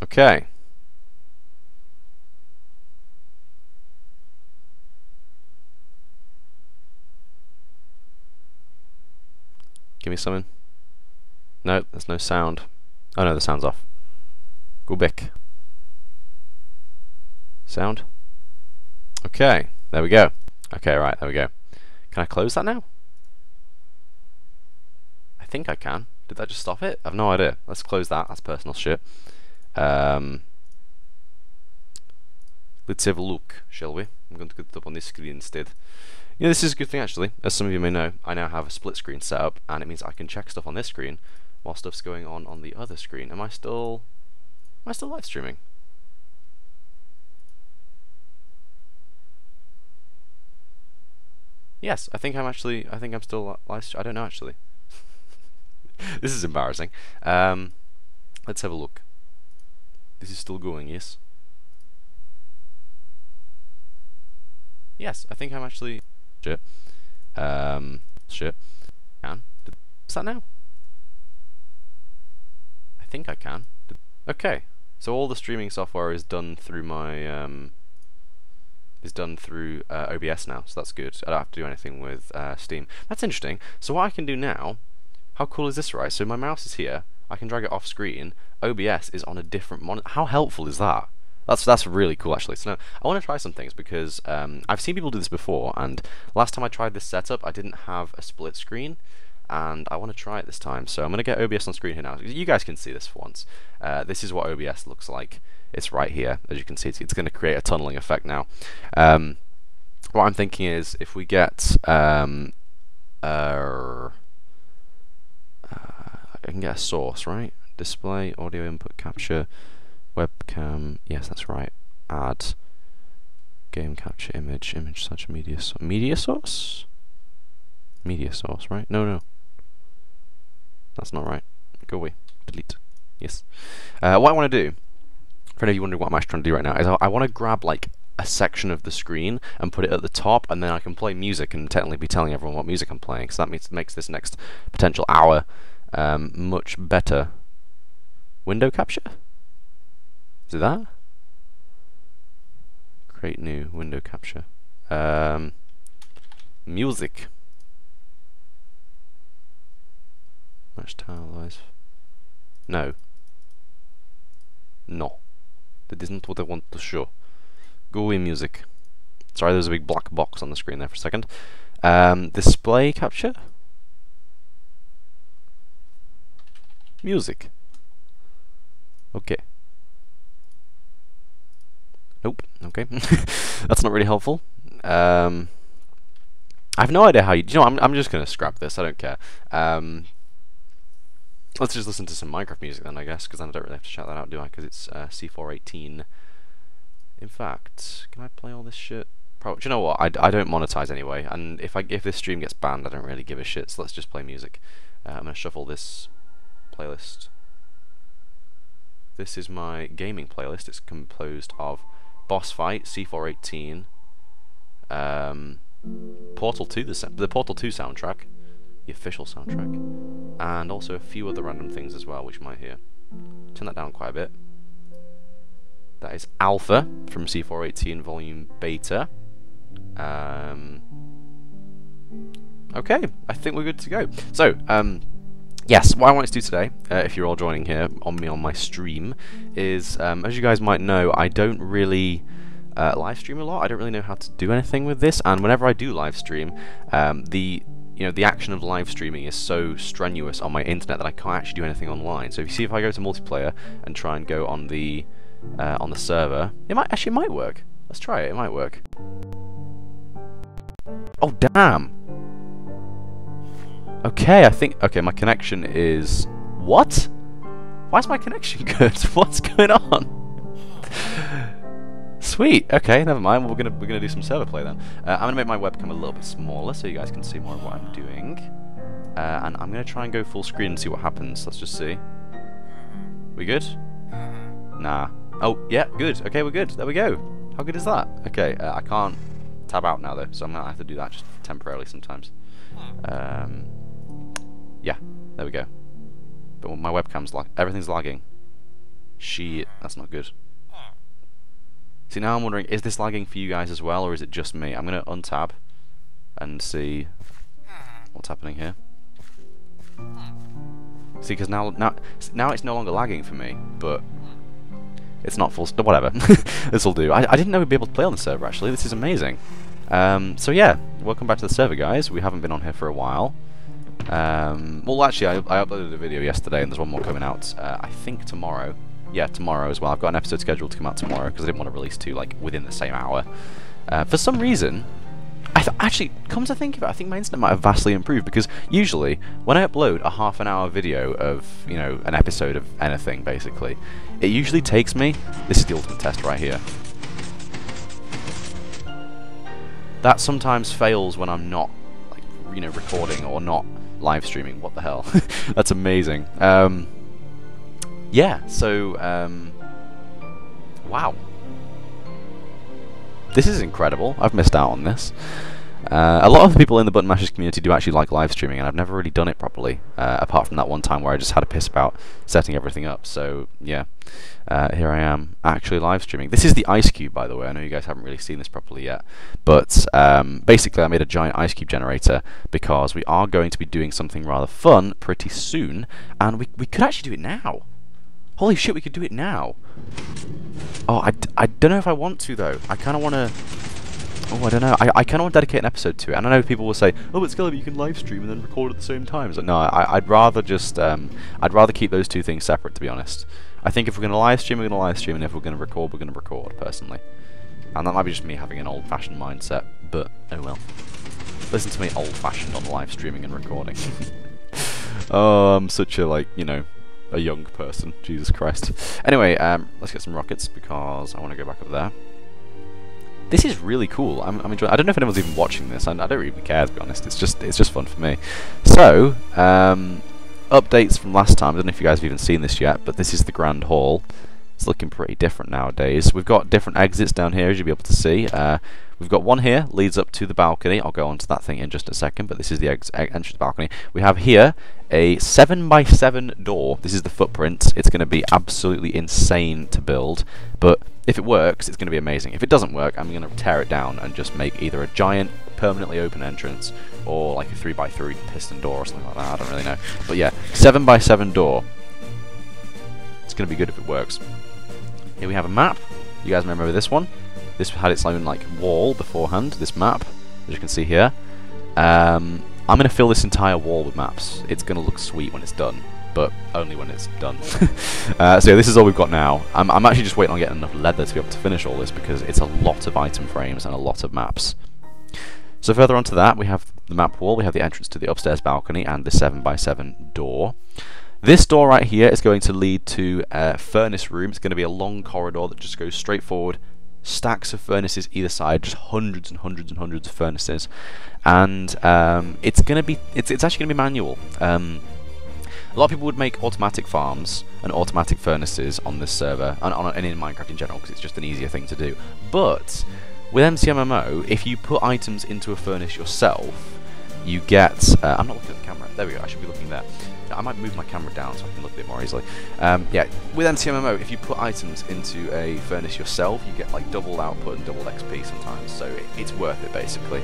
Okay. Give me something. No, there's no sound. Oh no, the sound's off. Go back. Sound. Okay, there we go. Okay, right, there we go. Can I close that now? I think I can. Did that just stop it? I've no idea. Let's close that. That's personal shit. Let's have a look, shall we? I'm going to put it up on this screen instead. Yeah, this is a good thing actually. As some of you may know, I now have a split screen set up, and it means I can check stuff on this screen while stuff's going on the other screen. Am I still live streaming? Yes, I think I'm still live. I don't know actually. This is embarrassing. Let's have a look. This is still going, yes? Yes, I think I'm actually... Shit. Shit. Can? What's that now? I think I can. Okay. So all the streaming software is done through my... OBS now, so that's good. I don't have to do anything with Steam. That's interesting. So what I can do now... How cool is this, right? So my mouse is here. I can drag it off screen. OBS is on a different monitor. How helpful is that? That's really cool, actually. So now, I want to try some things because I've seen people do this before, and last time I tried this setup, I didn't have a split screen, and I want to try it this time. So I'm going to get OBS on screen here now. You guys can see this for once. This is what OBS looks like. It's right here. As you can see, it's going to create a tunneling effect now. What I'm thinking is if we get... I can get a source, right? Display, audio input capture, webcam, yes, that's right. Add, game capture, image such media source. Media source? Media source, right? No. That's not right. Go away. Delete. Yes. What I want to do, for any of you wondering what I'm actually trying to do right now, is I want to grab like a section of the screen and put it at the top, and then I can play music and technically be telling everyone what music I'm playing, so that makes this next potential hour much better. Window capture? Is it that? Create new window capture. Music. Match tile live. No. No. That isn't what I want to show. Go away, music. Sorry, there's a big black box on the screen there for a second. Display capture? Music. Okay. Nope. Okay. That's not really helpful. I have no idea how you... You know, I'm just going to scrap this. I don't care. Let's just listen to some Minecraft music then, I guess, because then I don't really have to shout that out, do I? Because it's C418. In fact, can I play all this shit? Do you know what? I don't monetize anyway, and if this stream gets banned, I don't really give a shit. So let's just play music. I'm gonna shuffle this playlist. This is my gaming playlist. It's composed of Bossfight, C418, Portal 2, the Portal 2 soundtrack, the official soundtrack, and also a few other random things as well, which you might hear. Turn that down quite a bit. That is Alpha from C418 Volume Beta. Okay, I think we're good to go. So, yes, what I wanted to do today, if you're all joining here on my stream, is, as you guys might know, I don't really live stream a lot. I don't really know how to do anything with this, and whenever I do live stream, the action of live streaming is so strenuous on my internet that I can't actually do anything online. So if you see, if I go to multiplayer and try and go on the server, it might work. Let's try it. It might work. Oh damn. Okay, okay, my connection is... What? Why is my connection good? What's going on? Sweet. Okay, never mind. We're gonna do some server play then. I'm gonna make my webcam a little bit smaller so you guys can see more of what I'm doing. And I'm gonna try and go full screen and see what happens. Let's just see. We good? Nah. Oh, yeah, good. Okay, we're good. There we go. How good is that? Okay, I can't tab out now though, so I'm gonna have to do that just temporarily sometimes. Yeah, there we go. But my webcam's everything's lagging. Shit, that's not good. See, now I'm wondering, is this lagging for you guys as well, or is it just me? I'm going to untab and see what's happening here. See, because now it's no longer lagging for me, but it's not full. Whatever, this will do. I didn't know we'd be able to play on the server. Actually, this is amazing. So yeah, welcome back to the server, guys. We haven't been on here for a while. Well, actually, I uploaded a video yesterday, and there's one more coming out. I think tomorrow. Yeah, tomorrow as well. I've got an episode scheduled to come out tomorrow because I didn't want to release two like within the same hour. For some reason, actually, come to think of it, I think my internet might have vastly improved, because usually when I upload a half-an-hour video of, you know, an episode of anything, basically, it usually takes me. This is the ultimate test right here. That sometimes fails when I'm not, like, you know, recording or not live streaming. What the hell? That's amazing. Yeah, so, wow. This is incredible. I've missed out on this. A lot of the people in the Button Mashers community do actually like live streaming, and I've never really done it properly, apart from that one time where I just had a piss about setting everything up. So, yeah, here I am actually live streaming. This is the ice cube, by the way. I know you guys haven't really seen this properly yet, but basically I made a giant ice cube generator because we are going to be doing something rather fun pretty soon, and we could actually do it now. Holy shit, we could do it now. Oh, I don't know if I want to, though. I kind of want to... Oh, I don't know. I kind of want to dedicate an episode to it. And I know people will say, oh, but Skeleton, you can live stream and then record at the same time. It's like, no, I'd rather just... I'd rather keep those two things separate, to be honest. I think if we're going to live stream, we're going to live stream, and if we're going to record, personally. And that might be just me having an old-fashioned mindset, but oh well. Listen to me old-fashioned on live streaming and recording. Oh, I'm such a, like, you know... a young person, Jesus Christ. Anyway, let's get some rockets because I want to go back up there. This is really cool. I'm enjoying. I don't know if anyone's even watching this. I don't really care, to be honest. It's just fun for me. So, updates from last time. I don't know if you guys have even seen this yet, but this is the Grand Hall. It's looking pretty different nowadays. We've got different exits down here, as you'll be able to see. We've got one here, leads up to the balcony. I'll go on to that thing in just a second, but this is the entrance balcony. We have here a 7x7 door. This is the footprint. It's going to be absolutely insane to build, but if it works, it's going to be amazing. If it doesn't work, I'm going to tear it down and just make either a giant, permanently open entrance or like a 3x3 piston door or something like that. I don't really know. But yeah, 7x7 door. It's going to be good if it works. Here we have a map. You guys remember this one? This had its own like wall beforehand, this map, as you can see here. I'm going to fill this entire wall with maps. It's going to look sweet when it's done, but only when it's done. So yeah, this is all we've got now. I'm actually just waiting on getting enough leather to be able to finish all this because it's a lot of item frames and a lot of maps. So further on to that, we have the map wall, we have the entrance to the upstairs balcony and the 7x7 door. This door right here is going to lead to a furnace room. It's going to be a long corridor that just goes straight forward. Stacks of furnaces either side, just hundreds and hundreds and hundreds of furnaces, and it's actually gonna be manual. A lot of people would make automatic farms and automatic furnaces on this server and in Minecraft in general because it's just an easier thing to do. But with MCMMO, if you put items into a furnace yourself, you get. I'm not looking at the camera. There we go. I should be looking there. I might move my camera down so I can look a bit more easily. Yeah, with MCMMO, if you put items into a furnace yourself, you get like double output and double XP sometimes, so it's worth it basically.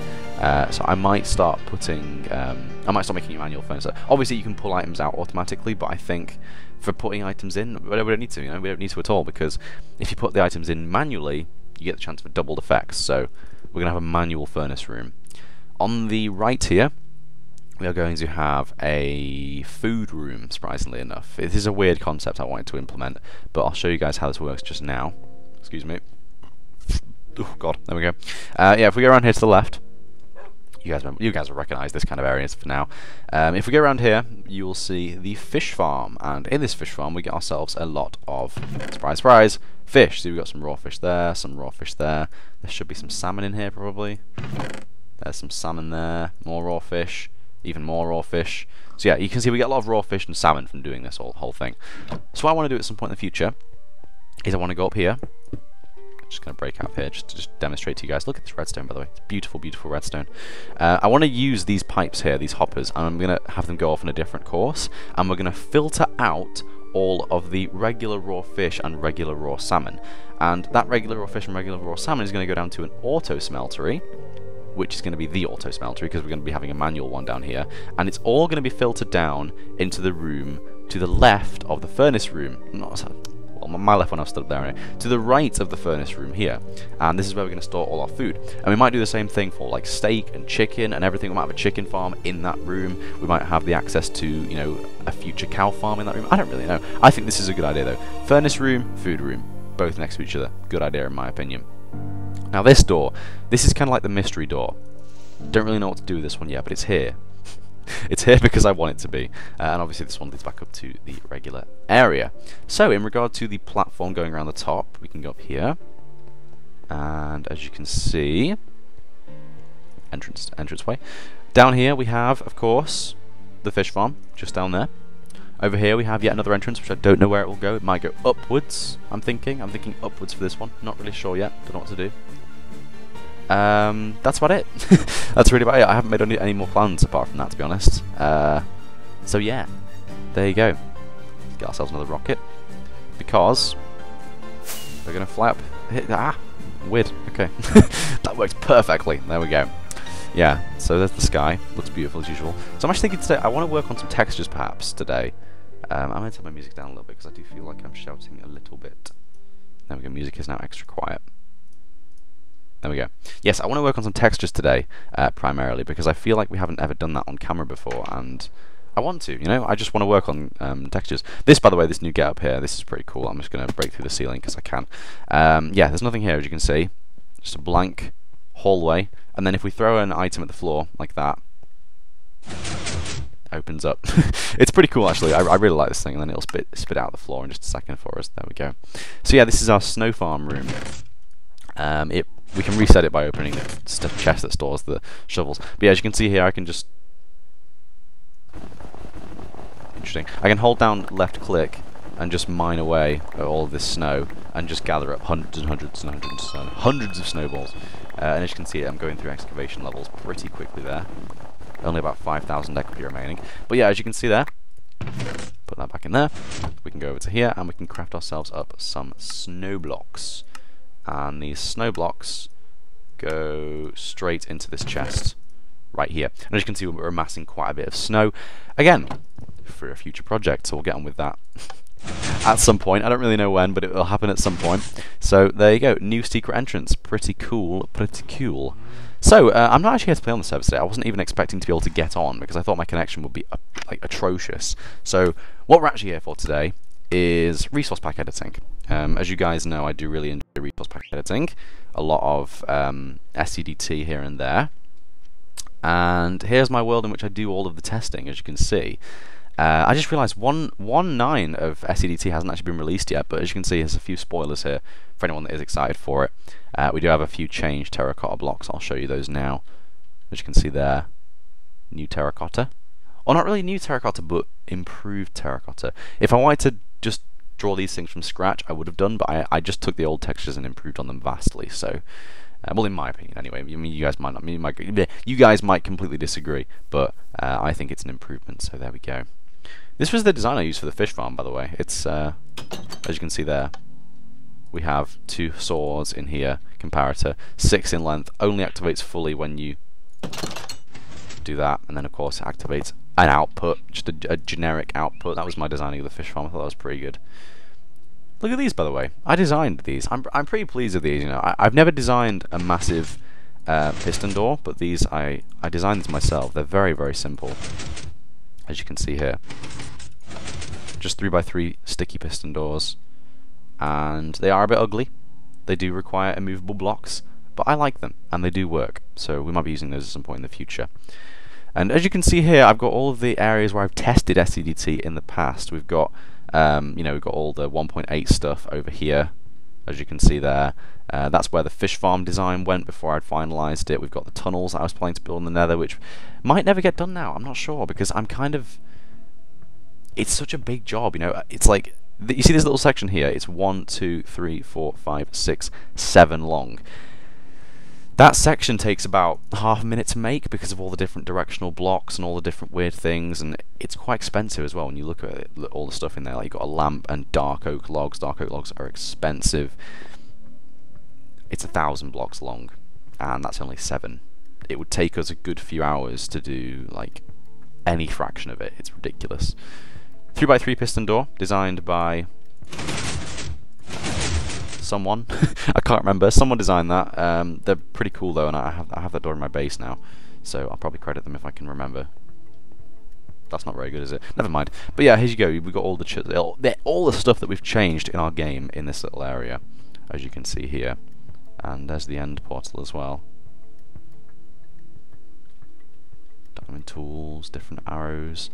So I might start putting, I might start making a manual furnace. Obviously, you can pull items out automatically, but I think for putting items in, we don't need to. You know, we don't need to at all because if you put the items in manually, you get the chance for doubled effects. So we're gonna have a manual furnace room. On the right here, we are going to have a food room, surprisingly enough. This is a weird concept I wanted to implement, but I'll show you guys how this works just now. Excuse me. Oh god, there we go. Yeah, if we go around here to the left, you guys will recognise this kind of area for now. If we go around here, you will see the fish farm, and in this fish farm we get ourselves a lot of, surprise, surprise, fish. So we've got some raw fish there, some raw fish there. There should be some salmon in here probably. There's some salmon there, more raw fish. Even more raw fish. So yeah, you can see we get a lot of raw fish and salmon from doing this whole thing. So what I want to do at some point in the future is I want to go up here. Just going to break out here just to demonstrate to you guys. Look at this redstone, by the way. It's beautiful, beautiful redstone. I want to use these pipes here, these hoppers, and I'm going to have them go off on a different course, and we're going to filter out all of the regular raw fish and regular raw salmon. And that regular raw fish and regular raw salmon is going to go down to an auto smeltery, which is going to be the auto smeltery because we're going to be having a manual one down here, and it's all going to be filtered down into the room to the left of the furnace room. Well, my left one I've stood up there, anyway. To the right of the furnace room here, and this is where we're going to store all our food. And we might do the same thing for like steak and chicken and everything. We might have a chicken farm in that room. We might have the access to, you know, a future cow farm in that room. I don't really know. I think this is a good idea though. Furnace room, food room, both next to each other. Good idea in my opinion. Now this door, this is kind of like the mystery door. Don't really know what to do with this one yet, but it's here. It's here because I want it to be. And obviously this one leads back up to the regular area. So in regard to the platform going around the top, we can go up here. And as you can see, entranceway. Down here we have, of course, the fish farm, just down there. Over here we have yet another entrance, which I don't know where it will go. It might go upwards, I'm thinking upwards for this one. Not really sure yet, don't know what to do. That's about it. That's really about it. I haven't made any more plans apart from that, to be honest. So yeah, there you go. Let's get ourselves another rocket, because we're going to fly up. Weird. Okay. That works perfectly. There we go. Yeah, so there's the sky. Looks beautiful as usual. So I'm actually thinking today, I want to work on some textures perhaps today. I'm going to turn my music down a little bit because I do feel like I'm shouting a little bit. There we go, music is now extra quiet. There we go. Yes, I want to work on some textures today, primarily, because I feel like we haven't ever done that on camera before, and I want to, you know? I just want to work on textures. This, by the way, this new get up here, this is pretty cool. I'm just going to break through the ceiling because I can. Yeah, there's nothing here, as you can see. Just a blank hallway, and then if we throw an item at the floor, like that, opens up. It's pretty cool, actually. I really like this thing, and then it'll spit out the floor in just a second for us. There we go. So yeah, this is our snow farm room. We can reset it by opening the chest that stores the shovels. But yeah, as you can see here, I can just... Interesting. I can hold down left click and just mine away at all of this snow and just gather up hundreds and hundreds and hundreds and hundreds of snowballs. And as you can see, I'm going through excavation levels pretty quickly there. Only about 5,000 XP remaining. But yeah, as you can see there, put that back in there. We can go over to here and we can craft ourselves up some snow blocks. And these snow blocks go straight into this chest right here. And as you can see, we're amassing quite a bit of snow. Again, for a future project, so we'll get on with that at some point. I don't really know when, but it will happen at some point. So there you go, new secret entrance. Pretty cool, pretty cool. So, I'm not actually here to play on the server today. I wasn't even expecting to be able to get on because I thought my connection would be like atrocious. So, what we're actually here for today is resource pack editing. As you guys know, I do really enjoy resource pack editing. A lot of SCDT here and there. And here's my world in which I do all of the testing, as you can see. I just realised 1.9 of SCDT hasn't actually been released yet, but as you can see, there's a few spoilers here for anyone that is excited for it. We do have a few changed terracotta blocks. I'll show you those now. As you can see there, new terracotta. Or not really new terracotta, but improved terracotta. If I wanted to just draw these things from scratch, I would have done, but I just took the old textures and improved on them vastly. So, well, in my opinion, anyway. I mean, you guys might not. You guys might completely disagree, but I think it's an improvement. So there we go. This was the design I used for the fish farm, by the way. It's as you can see there, we have 2 swords in here, comparator, 6 in length. Only activates fully when you do that, and then of course it activates an output, just a generic output. That was my designing of the fish farm. I thought that was pretty good. Look at these, by the way. I designed these. I'm pretty pleased with these. You know, I've never designed a massive piston door, but these I designed these myself. They're very, very simple, as you can see here. Just 3x3 sticky piston doors, and they are a bit ugly. They do require immovable blocks, but I like them and they do work. So we might be using those at some point in the future. And as you can see here, I've got all of the areas where I've tested SCDT in the past. We've got, you know, we've got all the 1.8 stuff over here, as you can see there. That's where the fish farm design went before I'd finalised it. We've got the tunnels that I was planning to build in the Nether, which might never get done now. I'm not sure because I'm kind of. It's such a big job, you know. It's like you see this little section here. It's 1, 2, 3, 4, 5, 6, 7 long. That section takes about half a minute to make because of all the different directional blocks and all the different weird things, and it's quite expensive as well when you look at it, all the stuff in there. Like you've got a lamp and dark oak logs. Dark oak logs are expensive. It's 1,000 blocks long, and that's only 7. It would take us a good few hours to do like any fraction of it. It's ridiculous. 3x3 piston door, designed by someone. I can't remember. Someone designed that. They're pretty cool though, and I have that door in my base now, so I'll probably credit them if I can remember. That's not very good, is it? Never mind. But yeah, here you go. We've got all the stuff that we've changed in our game in this little area, as you can see here. And there's the end portal as well. Diamond tools, different arrows.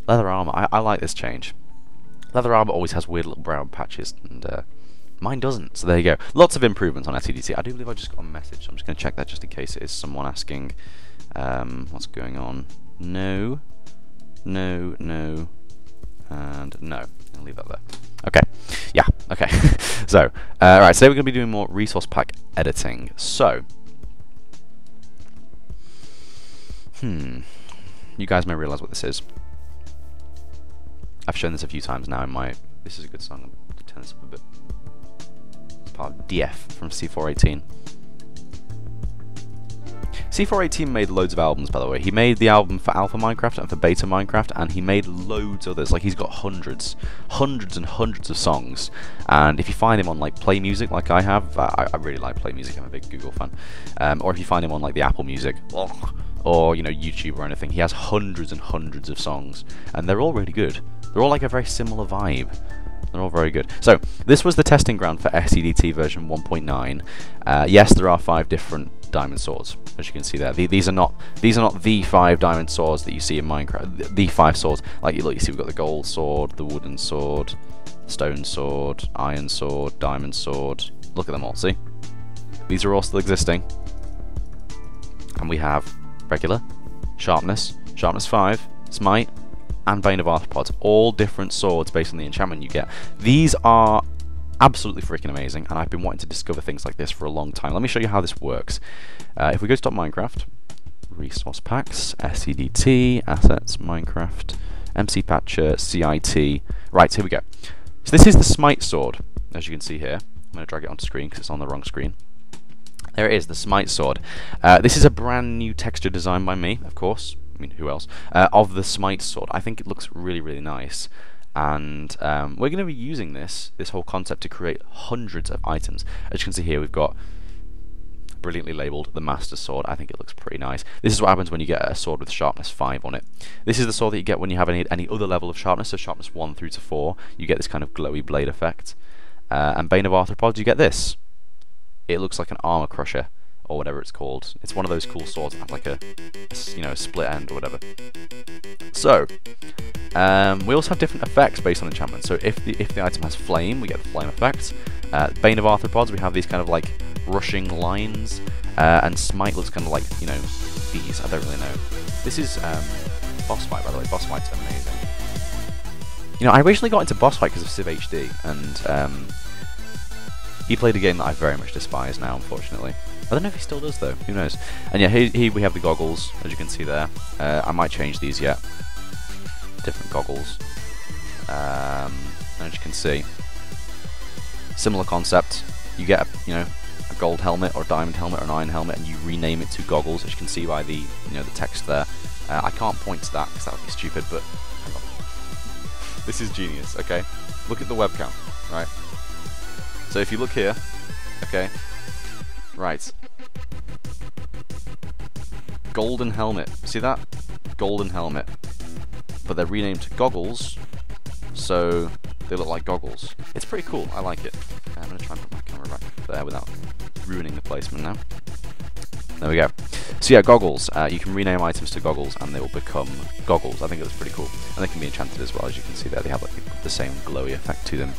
Leather armor. I like this change. Leather armor always has weird little brown patches, and mine doesn't. So there you go. Lots of improvements on SCDT. I do believe I just got a message. So I'm just going to check that just in case it is someone asking what's going on. No, no, no, and no. I'll leave that there. Okay. Yeah. Okay. So, right. Today we're going to be doing more resource pack editing. So, you guys may realize what this is. I've shown this a few times now in my. This is a good song. To turn this up a bit. It's part of DF from C418. C418 made loads of albums, by the way. He made the album for Alpha Minecraft and for Beta Minecraft, and he made loads of others. Like, he's got hundreds and hundreds of songs. And if you find him on, like, Play Music, like I have, I really like Play Music, I'm a big Google fan. Or if you find him on, like, the Apple Music, or, you know, YouTube or anything, he has hundreds and hundreds of songs. And they're all really good. They're all, like, a very similar vibe. They're all very good. So, this was the testing ground for SCDT version 1.9. Yes, there are 5 different diamond swords, as you can see there. These are not the 5 diamond swords that you see in Minecraft. The 5 swords, like you see, we've got the gold sword, the wooden sword, stone sword, iron sword, diamond sword. Look at them all. See, these are all still existing, and we have regular, sharpness, sharpness 5, smite, and Bane of Arthropods. All different swords based on the enchantment you get. These are absolutely freaking amazing, and I've been wanting to discover things like this for a long time. Let me show you how this works. If we go to Minecraft, resource packs, SCDT, assets, Minecraft, MC Patcher, CIT. Right, here we go. So this is the Smite sword, as you can see here. I'm going to drag it onto screen because it's on the wrong screen. There it is, the Smite sword. This is a brand new texture design by me, of course. I mean, who else? Of the Smite sword. I think it looks really, really nice. And we're going to be using this whole concept to create hundreds of items. As you can see here, we've got brilliantly labelled the Master Sword. I think it looks pretty nice. This is what happens when you get a sword with sharpness 5 on it. This is the sword that you get when you have any other level of sharpness, so sharpness 1 through to 4. You get this kind of glowy blade effect. And Bane of Arthropods, you get this. It looks like an armor crusher, or whatever it's called. It's one of those cool swords that have like a split end or whatever. So, we also have different effects based on enchantment. So if the item has flame, we get the flame effect. Bane of Arthropods, we have these kind of like rushing lines, and Smite looks kind of like, you know, these. I don't really know. This is Bossfight, by the way. Bossfight's amazing. You know, I originally got into Bossfight because of Civ HD, and he played a game that I very much despise now, unfortunately. I don't know if he still does though, who knows. And yeah, here we have the goggles, as you can see there. I might change these yet. Different goggles. As you can see, similar concept. You get a gold helmet or a diamond helmet or an iron helmet, and you rename it to goggles, as you can see by the the text there. I can't point to that because that would be stupid, but hang on. This is genius. Okay, look at the webcam, right? So if you look here, okay, right. Golden helmet. See that? Golden helmet. But they're renamed to goggles, so they look like goggles. It's pretty cool. I like it. I'm going to try and put my camera back there without ruining the placement now. There we go. So yeah, goggles. You can rename items to goggles and they will become goggles. I think that's pretty cool. And they can be enchanted as well, as you can see there. They have like the same glowy effect to them.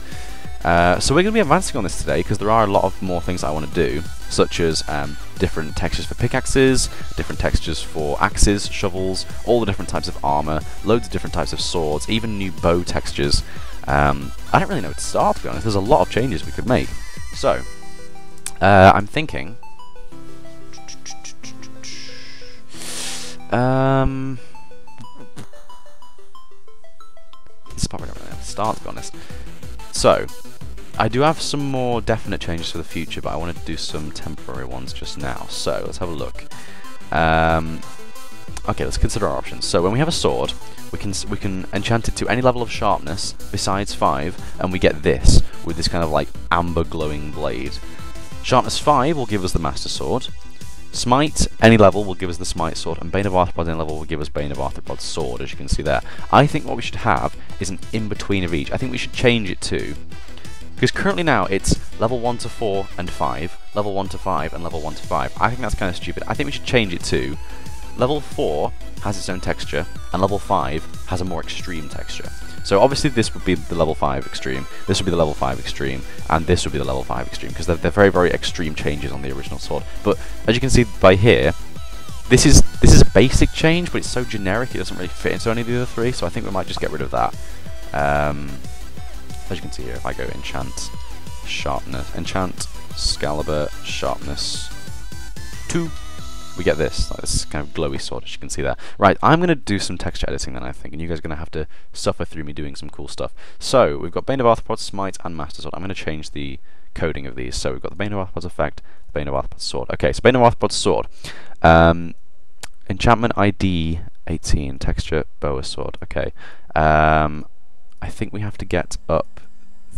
So we're going to be advancing on this today because there are a lot of more things I want to do, such as different textures for pickaxes, different textures for axes, shovels, all the different types of armor, loads of different types of swords, even new bow textures. I don't really know where to start, to be honest. There's a lot of changes we could make. So, I'm thinking This is probably not really have to start, to be honest. So, I do have some more definite changes for the future, but I wanted to do some temporary ones just now. So, let's have a look. Okay, let's consider our options. So, when we have a sword, we can enchant it to any level of sharpness besides 5, and we get this, with this kind of like amber glowing blade. Sharpness 5 will give us the Master Sword. Smite, any level, will give us the Smite Sword, and Bane of Arthropods, any level, will give us Bane of Arthropods Sword, as you can see there. I think what we should have is an in-between of each. I think we should change it to... Because currently now it's level 1 to 4 and 5, level 1 to 5, and level 1 to 5. I think that's kind of stupid. I think we should change it to level 4 has its own texture, and level 5 has a more extreme texture. So obviously this would be the level 5 extreme, this would be the level 5 extreme, and this would be the level 5 extreme, because they're very, very extreme changes on the original sword. But as you can see by here, this is a basic change, but it's so generic it doesn't really fit into any of the other three, so I think we might just get rid of that. As you can see here, if I go enchant, sharpness, enchant, Excalibur, sharpness 2, we get this, like this kind of glowy sword, as you can see there. Right, I'm going to do some texture editing then, I think, and you guys are going to have to suffer through me doing some cool stuff. So, we've got Bane of Arthropods, Smite, and Master Sword. I'm going to change the coding of these. So, we've got the Bane of Arthropods effect, the Bane of Arthropods Sword. Okay, so Bane of Arthropods Sword. Enchantment ID 18, texture, Boa Sword. Okay. I think we have to get up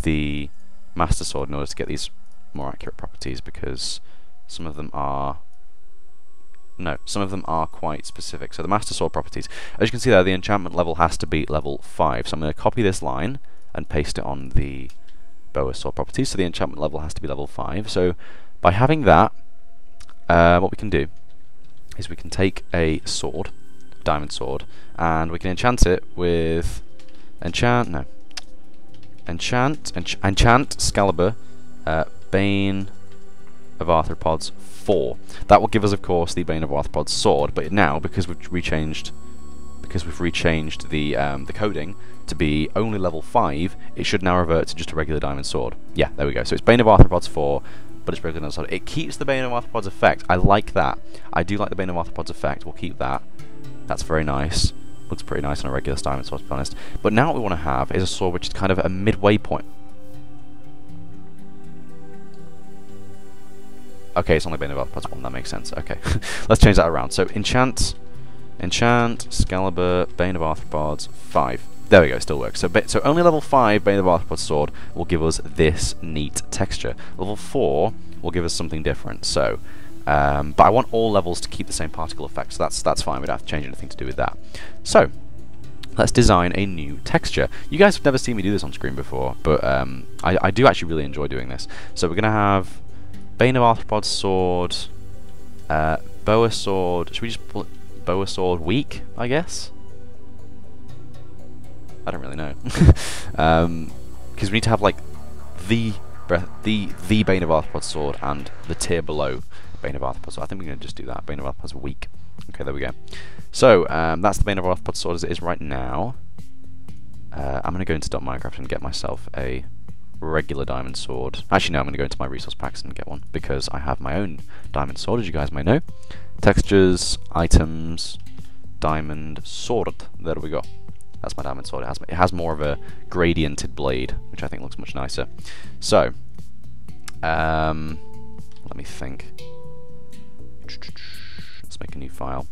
the Master Sword in order to get these more accurate properties, because some of them are... No, some of them are quite specific. So the Master Sword properties, as you can see there, the enchantment level has to be level 5. So I'm going to copy this line and paste it on the Boa Sword properties. So the enchantment level has to be level 5. So by having that, what we can do is we can take a sword, diamond sword, and we can enchant it with enchant Excalibur, Bane of Arthropods 4. That will give us, of course, the Bane of Arthropods sword, but now, because we've rechanged the coding to be only level 5, it should now revert to just a regular diamond sword. Yeah, there we go. So it's Bane of Arthropods 4, but it's regular diamond sword. It keeps the Bane of Arthropods effect. I like that. I do like the Bane of Arthropods effect. We'll keep that. That's very nice. Looks pretty nice on a regular diamond sword, to be honest. But now what we want to have is a sword which is kind of a midway point. Okay, it's only Bane of Arthropods 1, that makes sense. Okay, let's change that around. So, enchant, Excalibur, Bane of Arthropods 5. There we go, it still works. So only level 5 Bane of Arthropods sword will give us this neat texture. Level 4 will give us something different. So, but I want all levels to keep the same particle effect, so that's fine. We don't have to change anything to do with that. So, let's design a new texture. You guys have never seen me do this on screen before, but I do actually really enjoy doing this. So we're going to have Bane of Arthropods sword, Boa sword. Should we just put Boa sword weak, I guess? I don't really know. Because we need to have like the Bane of Arthropods sword and the tier below Bane of Arthropods. So I think we're going to just do that. Bane of Arthropods weak. Okay, there we go. So that's the Bane of Arthropods sword as it is right now. I'm going to go into .minecraft and get myself a regular diamond sword. Actually, no, I'm going to go into my resource packs and get one, because I have my own diamond sword, as you guys may know. Textures, items, diamond sword. There we go. That's my diamond sword. It has more of a gradiented blade, which I think looks much nicer. So, let me think. Let's make a new file.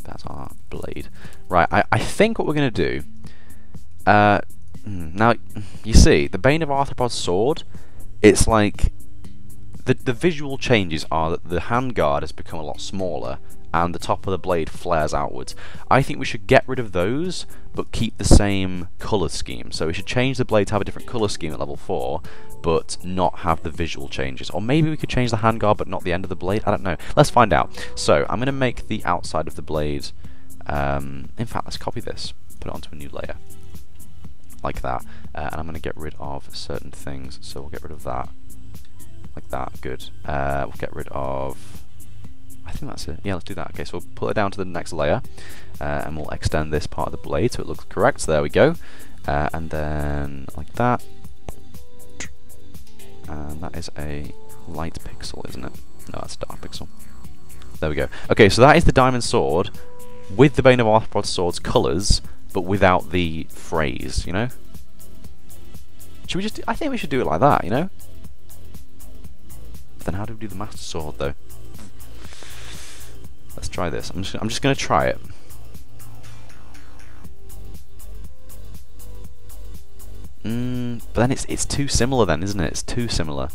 That's our blade. Right, I think what we're going to do... now, you see, the Bane of Arthropods sword, it's like... The visual changes are that the handguard has become a lot smaller, and the top of the blade flares outwards. I think we should get rid of those, but keep the same colour scheme. So we should change the blade to have a different colour scheme at level 4, but not have the visual changes. Or maybe we could change the handguard, but not the end of the blade. I don't know. Let's find out. So I'm going to make the outside of the blade... in fact, let's copy this. Put it onto a new layer. Like that. And I'm going to get rid of certain things. So we'll get rid of that. Like that. Good. We'll get rid of... I think that's it. Yeah, let's do that. Okay, so we'll put it down to the next layer, and we'll extend this part of the blade so it looks correct. So there we go. And then like that. And that is a light pixel, isn't it? No, that's a dark pixel. There we go. Okay, so that is the diamond sword, with the Bane of Arthropod Sword's colours, but without the phrase, you know? Should we just I think we should do it like that, you know? But then how do we do the Master Sword, though? Let's try this. I'm just going to try it. But then it's too similar then, isn't it? It's too similar.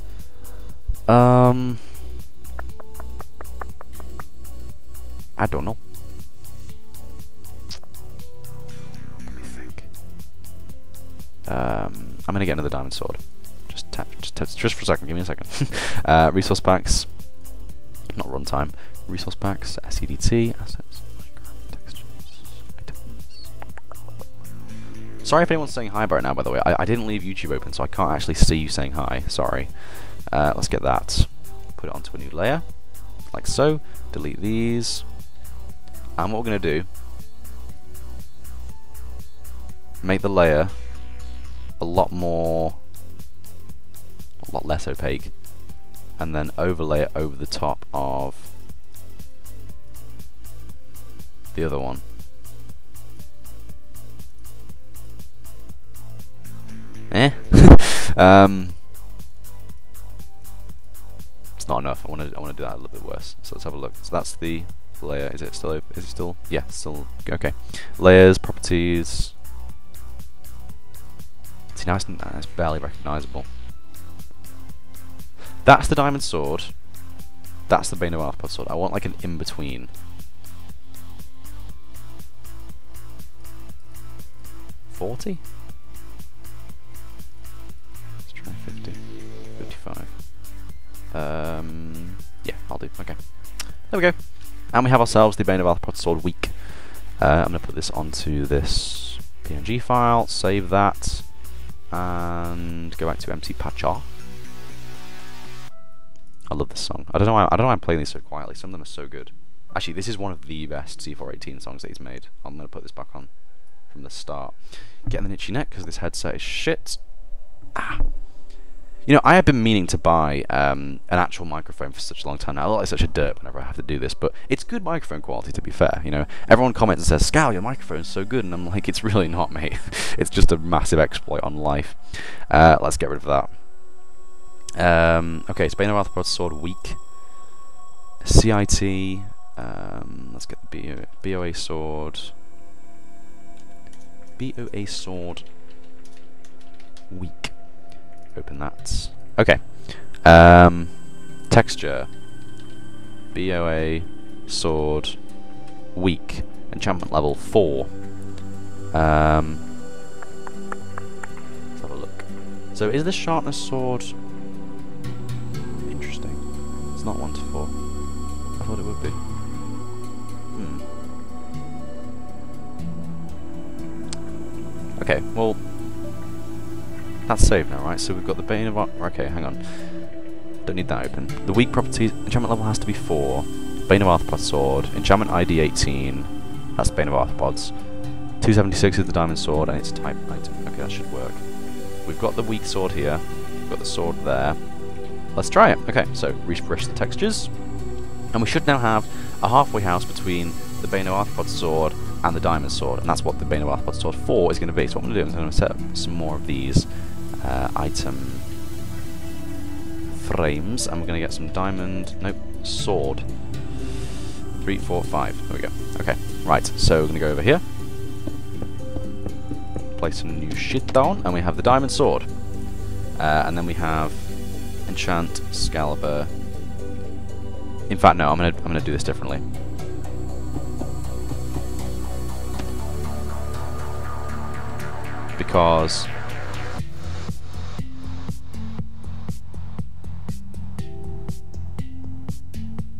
I don't know. Let me think. I'm gonna get another diamond sword. Just for a second. Give me a second. Resource packs. Not runtime. Resource packs. SCDT. Assets. Textures. Items. Sorry if anyone's saying hi right now. By the way, I didn't leave YouTube open, so I can't actually see you saying hi. Sorry. Let's get that. Put it onto a new layer, like so. Delete these. And what we're going to do, make the layer a lot less opaque, and then overlay it over the top of the other one. It's not enough. I want to do that a little bit worse. So let's have a look. So that's the layer. Is it still? Yeah, still okay. Layers, properties. See, now it's barely recognizable. That's the diamond sword. That's the Bane of Arthropod sword. I want like an in between. 40. Let's try 50. 55. Yeah, I'll do. Okay. There we go. And we have ourselves the Bane of Arthropod sword weak. I'm going to put this onto this PNG file, save that, and go back to empty patchar. I love this song. I don't know why I'm playing these so quietly. Some of them are so good. Actually, this is one of the best C418 songs that he's made. I'm going to put this back on from the start. Getting the itchy neck because this headset is shit. Ah. You know, I have been meaning to buy an actual microphone for such a long time now. I look like such a derp whenever I have to do this, but it's good microphone quality, to be fair. You know, everyone comments and says, "Scal, your microphone's so good," and I'm like, it's really not, mate. It's just a massive exploit on life. Let's get rid of that. Okay, Bane of Arthropod sword weak. CIT. Let's get the BOA sword. BOA sword weak. Open that. Okay. Texture. BOA sword weak. Enchantment level 4. Let's have a look. So is the sharpness sword interesting? It's not 1 to 4. I thought it would be. Okay, well, that's saved now, right? So we've got the Bane of okay, hang on. Don't need that open. The weak properties, enchantment level has to be 4. Bane of Arthropod sword. Enchantment ID 18. That's Bane of Arthropods. 276 is the diamond sword, and it's type item. Okay, that should work. We've got the weak sword here. We've got the sword there. Let's try it. Okay, so refresh the textures. And we should now have a halfway house between the Bane of Arthropod sword and the diamond sword, and that's what the Bane of Arthropod sword 4 is going to be. So what I'm going to do is I'm going to set up some more of these item frames, and we're going to get some diamond, nope, sword. 3, 4, 5. There we go. Okay, right, so we're going to go over here, place some new shit down, and we have the diamond sword. And then we have enchant Excalibur. In fact, no, I'm gonna do this differently. Because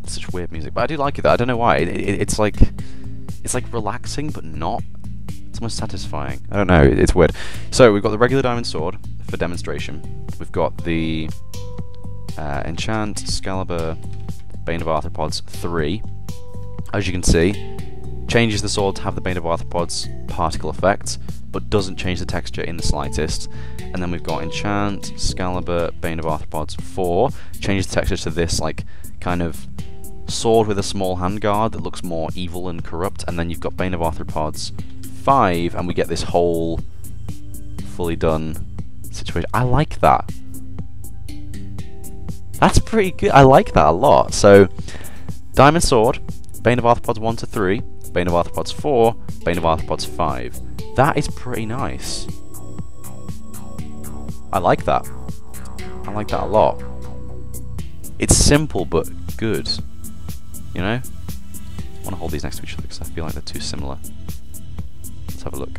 it's such weird music, but I do like it though. I don't know why. It's like relaxing, but not. It's almost satisfying. I don't know. It's weird. So we've got the regular diamond sword for demonstration. We've got the enchant Excalibur Bane of Arthropods 3. As you can see, changes the sword to have the Bane of Arthropods particle effect, but doesn't change the texture in the slightest. And then we've got enchant Excalibur Bane of Arthropods 4, changes the texture to this like kind of sword with a small handguard that looks more evil and corrupt, and then you've got Bane of Arthropods 5, and we get this whole fully done situation. I like that. That's pretty good. I like that a lot. So, Diamond Sword, Bane of Arthropods 1 to 3, Bane of Arthropods 4, Bane of Arthropods 5. That is pretty nice. I like that. I like that a lot. It's simple but good. You know? I want to hold these next to each other because I feel like they're too similar. Let's have a look.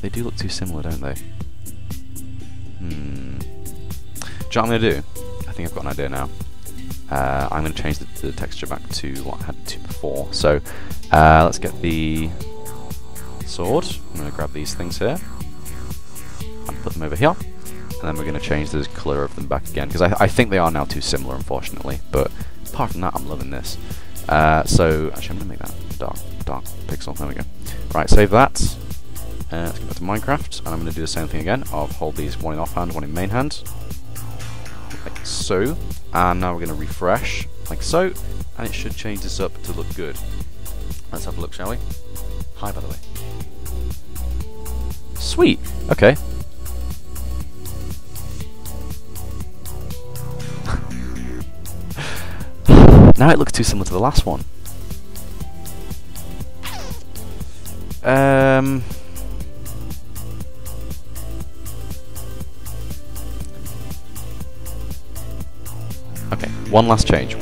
They do look too similar, don't they? Do you know what I'm going to do? I think I've got an idea now. I'm going to change the texture back to what I had to before. So, let's get the sword. I'm going to grab these things here and put them over here. And then we're going to change the colour of them back again, because I think they are now too similar, unfortunately. But apart from that, I'm loving this. So, actually, I'm going to make that dark pixel. There we go. Right, save that. Let's go back to Minecraft, and I'm going to do the same thing again, of hold these one in offhand, one in main hand, like so, and now we're going to refresh, like so, and it should change this up to look good. Let's have a look, shall we? Hi, by the way. Sweet, okay. Now it looks too similar to the last one. Okay, one last change.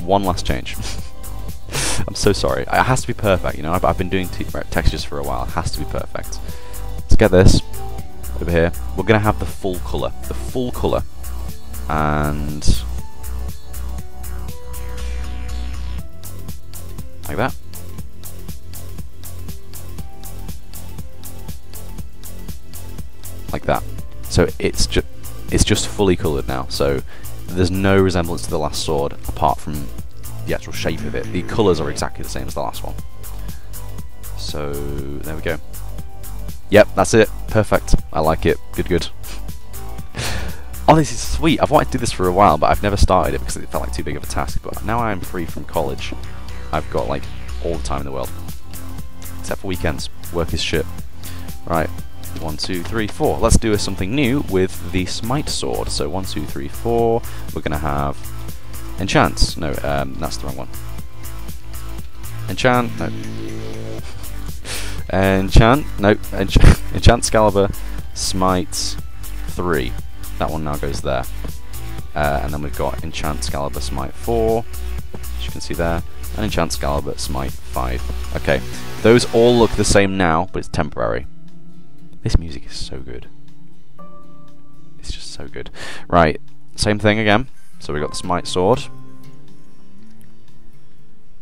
I'm so sorry. It has to be perfect, you know. I've been doing textures for a while. It has to be perfect. Let's get this over here. We're gonna have the full color, and like that. Like that. So it's just fully colored now. So there's no resemblance to the last sword apart from the actual shape of it. The colours are exactly the same as the last one. So there we go. Yep, that's it. Perfect. I like it. Good. Oh, this is sweet. I've wanted to do this for a while, but I've never started it because it felt like too big of a task. But now I'm free from college. I've got like all the time in the world. Except for weekends. Work is shit. Right. 1, 2, 3, 4. Let's do something new with the Smite Sword. So 1, 2, 3, 4. We're gonna have enchant. No, that's the wrong one. Enchant. No. Enchant. No. Enchant Excalibur. Smite 3. That one now goes there. And then we've got Enchant Excalibur Smite 4, as you can see there, and Enchant Excalibur Smite 5. Okay, those all look the same now, but it's temporary. This music is so good. It's just so good. Right, same thing again. So we got the Smite Sword.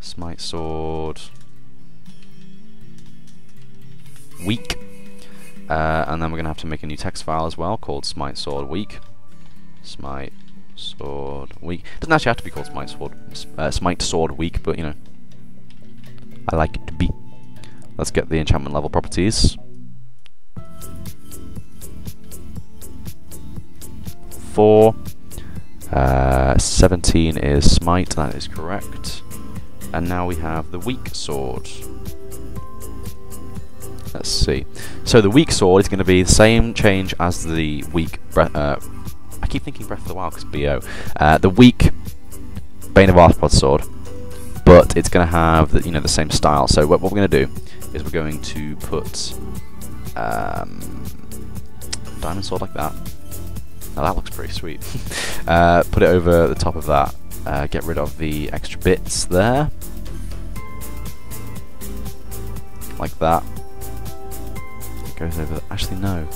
Smite Sword. Weak. And then we're going to have to make a new text file as well called Smite Sword Weak. Smite Sword Weak. It doesn't actually have to be called Smite Sword Weak, but you know, I like it to be. Let's get the enchantment level properties. 4. 17 is Smite, that is correct. And now we have the Weak Sword. Let's see. So the Weak Sword is going to be the same change as the Weak Breath. I keep thinking Breath of the Wild because BO. The Weak Bane of Arthropods Sword, but it's going to have the, the same style. So what we're going to do is we're going to put Diamond Sword like that. Now that looks pretty sweet. Put it over the top of that. Get rid of the extra bits there, like that. Goes over. Actually, no,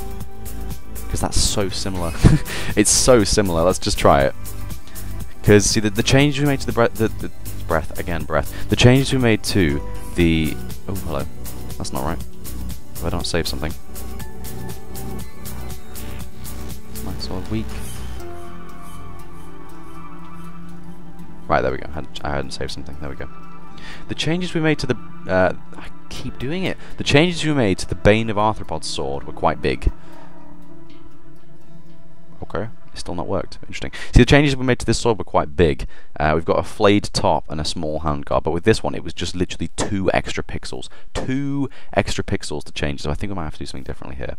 because that's so similar. It's so similar. Let's just try it. Because see, the changes we made to the breath, the changes we made to the. Oh, hello. That's not right. If I don't save something. Smite Sword Weak. Right, there we go. I hadn't saved something. There we go. The changes we made to the. I keep doing it. The changes we made to the Bane of Arthropods sword were quite big. Okay, Still not worked. Interesting. See, the changes we made to this sword were quite big. We've got a flayed top and a small handguard, but with this one it was just literally 2 extra pixels. 2 extra pixels to change, so I think we might have to do something differently here.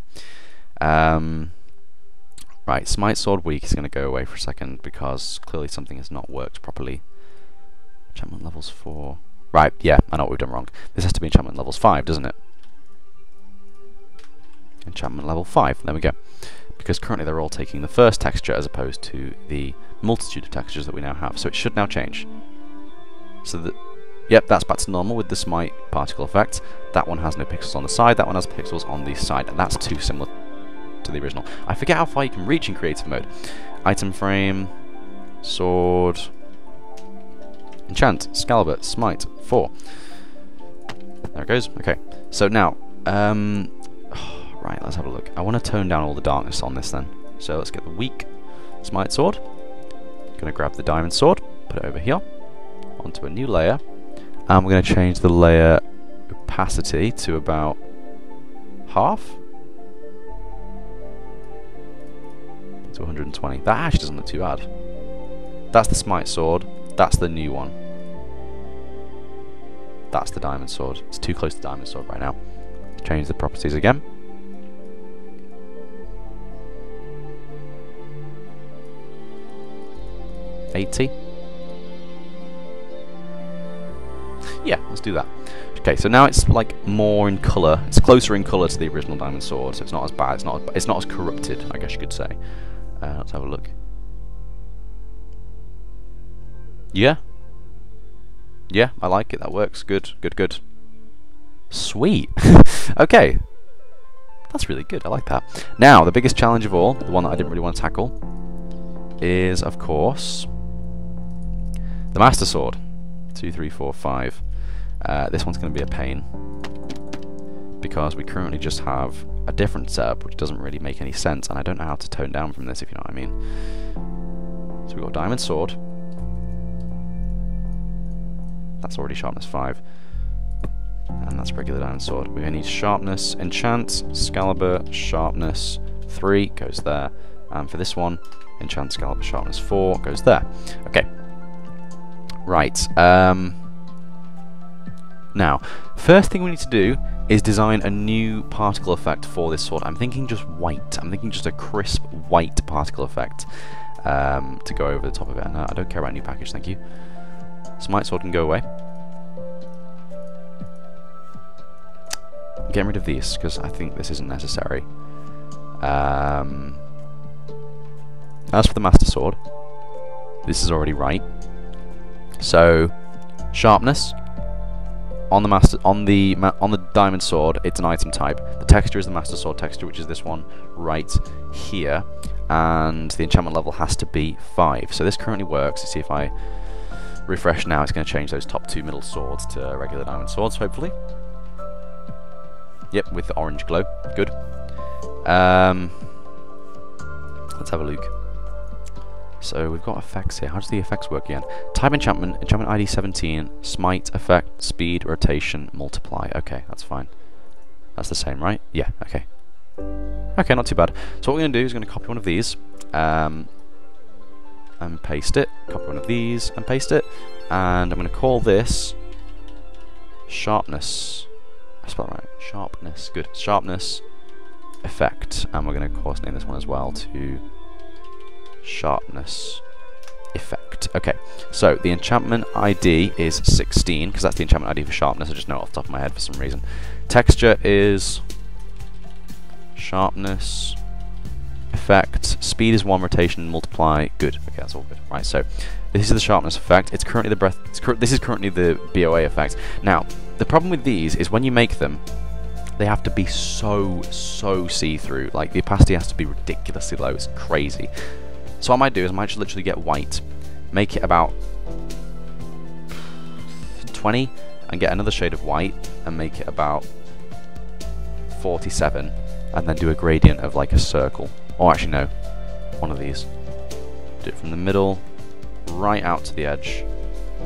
Right, Smite Sword weak is going to go away for a second because clearly something has not worked properly. Enchantment levels 4. Right, yeah, I know what we've done wrong. This has to be enchantment levels 5, doesn't it? Enchantment level 5, there we go. Because currently they're all taking the first texture as opposed to the multitude of textures that we now have. So it should now change. So that, yep, that's back to normal with the Smite particle effect. That one has no pixels on the side, that one has pixels on the side, and that's too similar to the original. I forget how far you can reach in creative mode. Item frame, sword, enchant, Excalibur, Smite, 4. There it goes. Okay, so now, right, let's have a look. I want to tone down all the darkness on this then. So let's get the weak Smite Sword. Gonna grab the Diamond Sword, put it over here, onto a new layer, and we're going to change the layer opacity to about half. To 120. That actually doesn't look too bad. That's the Smite Sword. That's the new one. That's the Diamond Sword. It's too close to Diamond Sword right now. Change the properties again. $80. Yeah, let's do that. Okay, so now it's like more in colour. It's closer in colour to the original Diamond Sword, so it's not as bad. It's not as corrupted, I guess you could say. Let's have a look. Yeah. Yeah, I like it. That works. Good, good, good. Sweet. Okay. That's really good. I like that. Now, the biggest challenge of all, the one that I didn't really want to tackle, is, of course, the Master Sword. 2, 3, 4, 5. This one's going to be a pain because we currently just have a different setup which doesn't really make any sense, and I don't know how to tone down from this, if you know what I mean. So we've got Diamond Sword. That's already sharpness 5. And that's regular Diamond Sword. We need sharpness, enchant, Excalibur, sharpness 3 goes there. And for this one, enchant, Excalibur, sharpness 4 goes there. Okay. Right. Now, first thing we need to do is design a new particle effect for this sword. I'm thinking just white. I'm thinking just a crisp white particle effect to go over the top of it. And I don't care about a new package, thank you. Smite Sword can go away. I'm getting rid of these because I think this isn't necessary. As for the Master Sword, this is already right. So, sharpness. On the Diamond Sword, it's an item type. The texture is the Master Sword texture, which is this one right here, and the enchantment level has to be 5. So this currently works. You see, if I refresh now, it's going to change those top 2 middle swords to regular Diamond Swords, hopefully. Yep, with the orange glow. Good. Let's have a look. So we've got effects here. How does the effects work again? Type enchantment, enchantment ID 17, smite, effect, speed, rotation, multiply. Okay, that's fine. That's the same, right? Yeah, okay. Okay, not too bad. So what we're going to do is we're going to copy one of these and paste it. Copy one of these and paste it. And I'm going to call this sharpness. I spelled it right. Sharpness. Good. Sharpness effect. And we're going to, of course, name this one as well to sharpness effect. Okay, so the enchantment ID is 16 because that's the enchantment ID for sharpness. I just know it off the top of my head for some reason. Texture is sharpness effect. Speed is 1, rotation, multiply. Good. Okay, that's all good. Right, so this is the sharpness effect. It's currently the breath. This is currently the BOA effect. Now, the problem with these is when you make them, they have to be so see-through. Like the opacity has to be ridiculously low. It's crazy. So what I might do is I might just literally get white, make it about 20, and get another shade of white and make it about 47, and then do a gradient of like a circle. Or actually no, one of these. Do it from the middle, right out to the edge,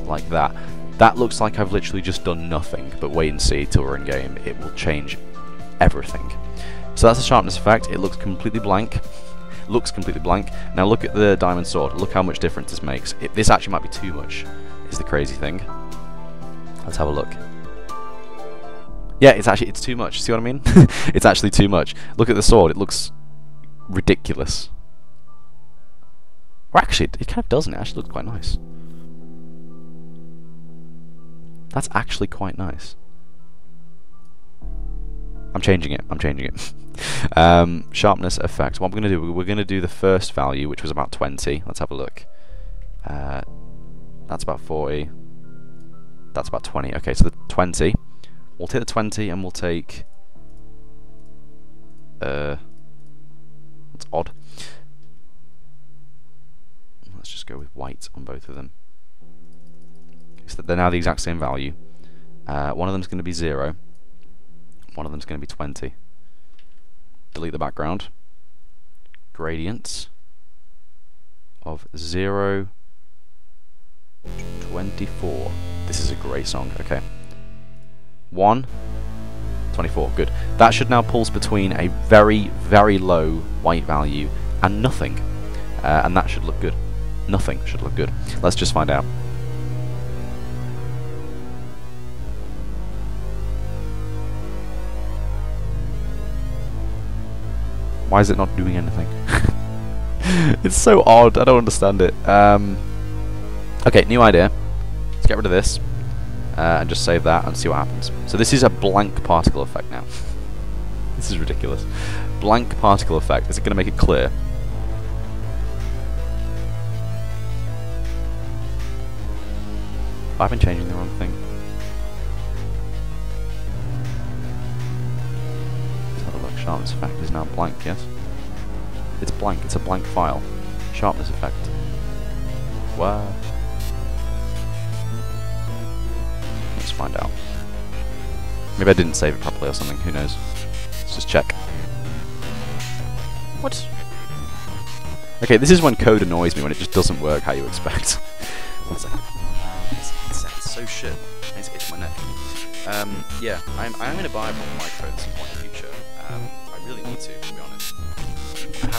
like that. That looks like I've literally just done nothing, but wait and see till we're in game. It will change everything. So that's the sharpness effect. It looks completely blank. Looks completely blank. Now look at the diamond sword. Look how much difference this makes. This actually might be too much, is the crazy thing. Let's have a look. Yeah, it's too much. See what I mean? It's actually too much. Look at the sword. It looks ridiculous. Or actually, it kind of doesn't. It actually looks quite nice. That's actually quite nice. I'm changing it. I'm changing it. Sharpness effect. What we're going to do, we're going to do the first value, which was about 20. Let's have a look. That's about 40. That's about 20. Okay, so the 20. We'll take the 20 and we'll take... that's odd. Let's just go with white on both of them. Okay, so they're now the exact same value. One of them's going to be 0. One of them's going to be 20. Delete the background. Gradients of 0 to 24. This is a great song. Okay. 1, 24. Good. That should now pulse between a very, very low white value and nothing. And that should look good. Nothing should look good. Let's just find out. Why is it not doing anything? It's so odd. I don't understand it. Okay, new idea. Let's get rid of this and just save that and see what happens. So this is a blank particle effect now. This is ridiculous. Blank particle effect. Is it going to make it clear? I've been changing the wrong thing. Sharpness effect is now blank, yes? It's blank, it's a blank file. Sharpness effect. Wow. Let's find out. Maybe I didn't save it properly or something, who knows? Let's just check. What? Okay, this is when code annoys me, when it just doesn't work how you expect. 1 second. It's so shit. It's itching my neck. Yeah, I'm going to buy a proper microphone at some point in the future. I really need to be honest.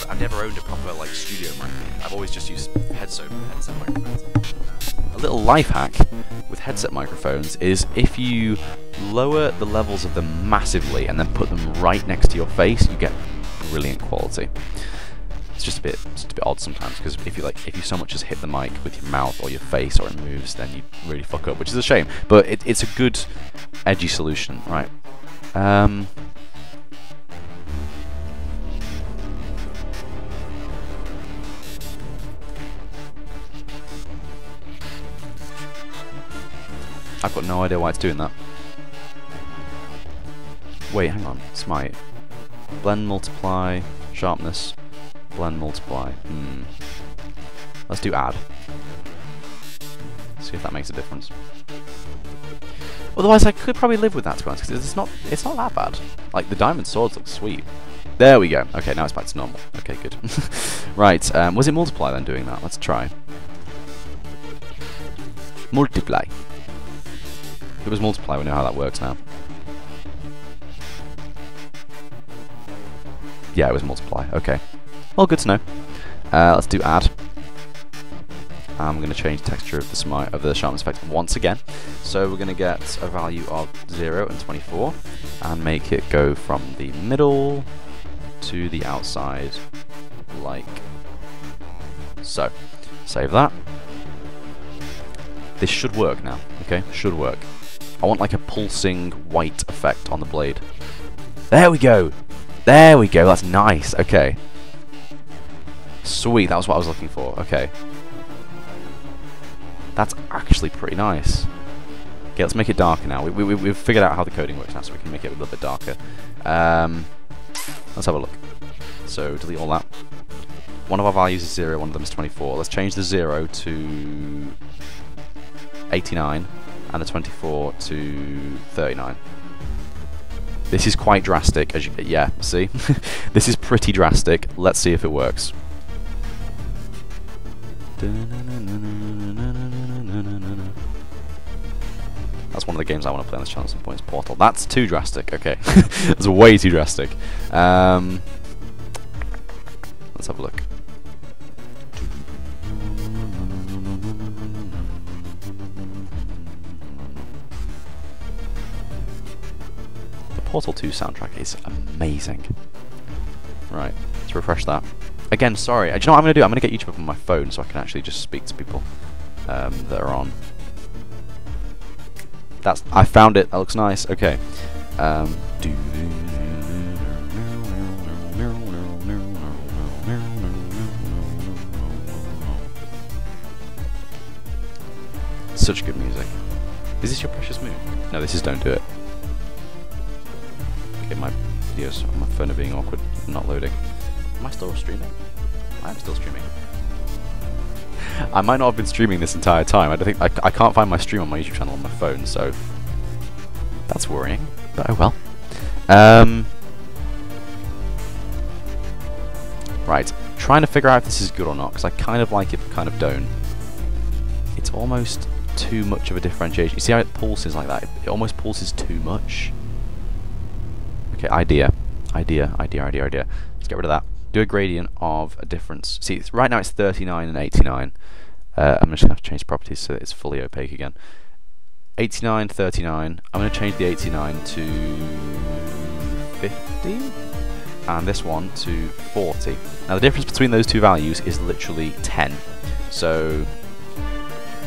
I've never owned a proper like studio microphone. I've always just used headset microphones. A little life hack with headset microphones is if you lower the levels of them massively and then put them right next to your face, you get brilliant quality. It's just a bit odd sometimes because if you so much as hit the mic with your mouth or your face or it moves, then you really fuck up, which is a shame. But it's a good edgy solution, right? I've got no idea why it's doing that. Wait, hang on. Smite. Blend, multiply, sharpness. Blend, multiply. Let's do add. See if that makes a difference. Otherwise, I could probably live with that, to be honest, because it's not that bad. Like, the diamond swords look sweet. There we go. Okay, now it's back to normal. Okay, good. Right, was it multiply then doing that? Let's try. Multiply. If it was multiply, we know how that works now. Yeah, it was multiply. Okay. Well, good to know. Let's do add. I'm going to change the texture of the sharpness effect once again. So we're going to get a value of 0 and 24 and make it go from the middle to the outside like so. Save that. This should work now. Okay, should work. I want like a pulsing white effect on the blade. There we go! There we go, that's nice. Okay. Sweet, that was what I was looking for. Okay. That's actually pretty nice. Okay, let's make it darker now. We've figured out how the coding works now, so we can make it a little bit darker. Let's have a look. So, delete all that. One of our values is 0, one of them is 24. Let's change the 0 to 89. And the 24 to 39. This is quite drastic, as you yeah, see? This is pretty drastic. Let's see if it works. That's one of the games I want to play on this channel at some point, is Portal. That's too drastic, okay. That's way too drastic. Let's Let's have a look. The Portal 2 soundtrack is amazing. Right, let's refresh that. Again, sorry. Do you know what I'm going to do? I'm going to get YouTube up on my phone so I can actually just speak to people that are on. I found it. That looks nice. Okay. Such good music. Is this your Precious Moon? No, this is Don't Do It. Okay, my videos on my phone are being awkward. Not loading. Am I still streaming? I am still streaming. I might not have been streaming this entire time. I don't think I can't find my stream on my YouTube channel on my phone, so that's worrying. But oh well. Right, trying to figure out if this is good or not, because I kind of like it, but kind of don't. It's almost too much of a differentiation. You see how it pulses like that? It almost pulses too much. Okay, idea. Let's get rid of that. Do a gradient of a difference. See, right now it's 39 and 89. I'm just going to have to change properties so that it's fully opaque again. 89, 39. I'm going to change the 89 to 50. And this one to 40. Now the difference between those two values is literally 10. So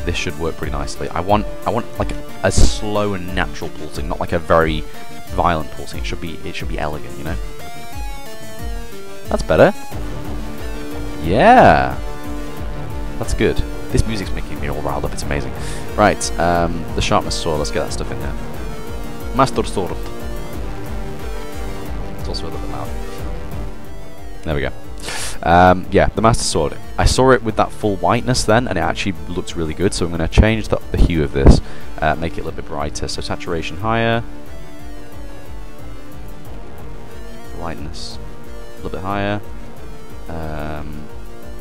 this should work pretty nicely. I want like a slow and natural pulsing, not like a very violent pulsing. It should be elegant, you know? That's better. Yeah. That's good. This music's making me all riled up, it's amazing. Right, the sharpness sword, let's get that stuff in there. Master sword. It's also a little bit loud. There we go. Yeah, the Master Sword. I saw it with that full whiteness then, and it actually looked really good, so I'm going to change the hue of this, make it a little bit brighter. So saturation higher. Lightness a little bit higher. In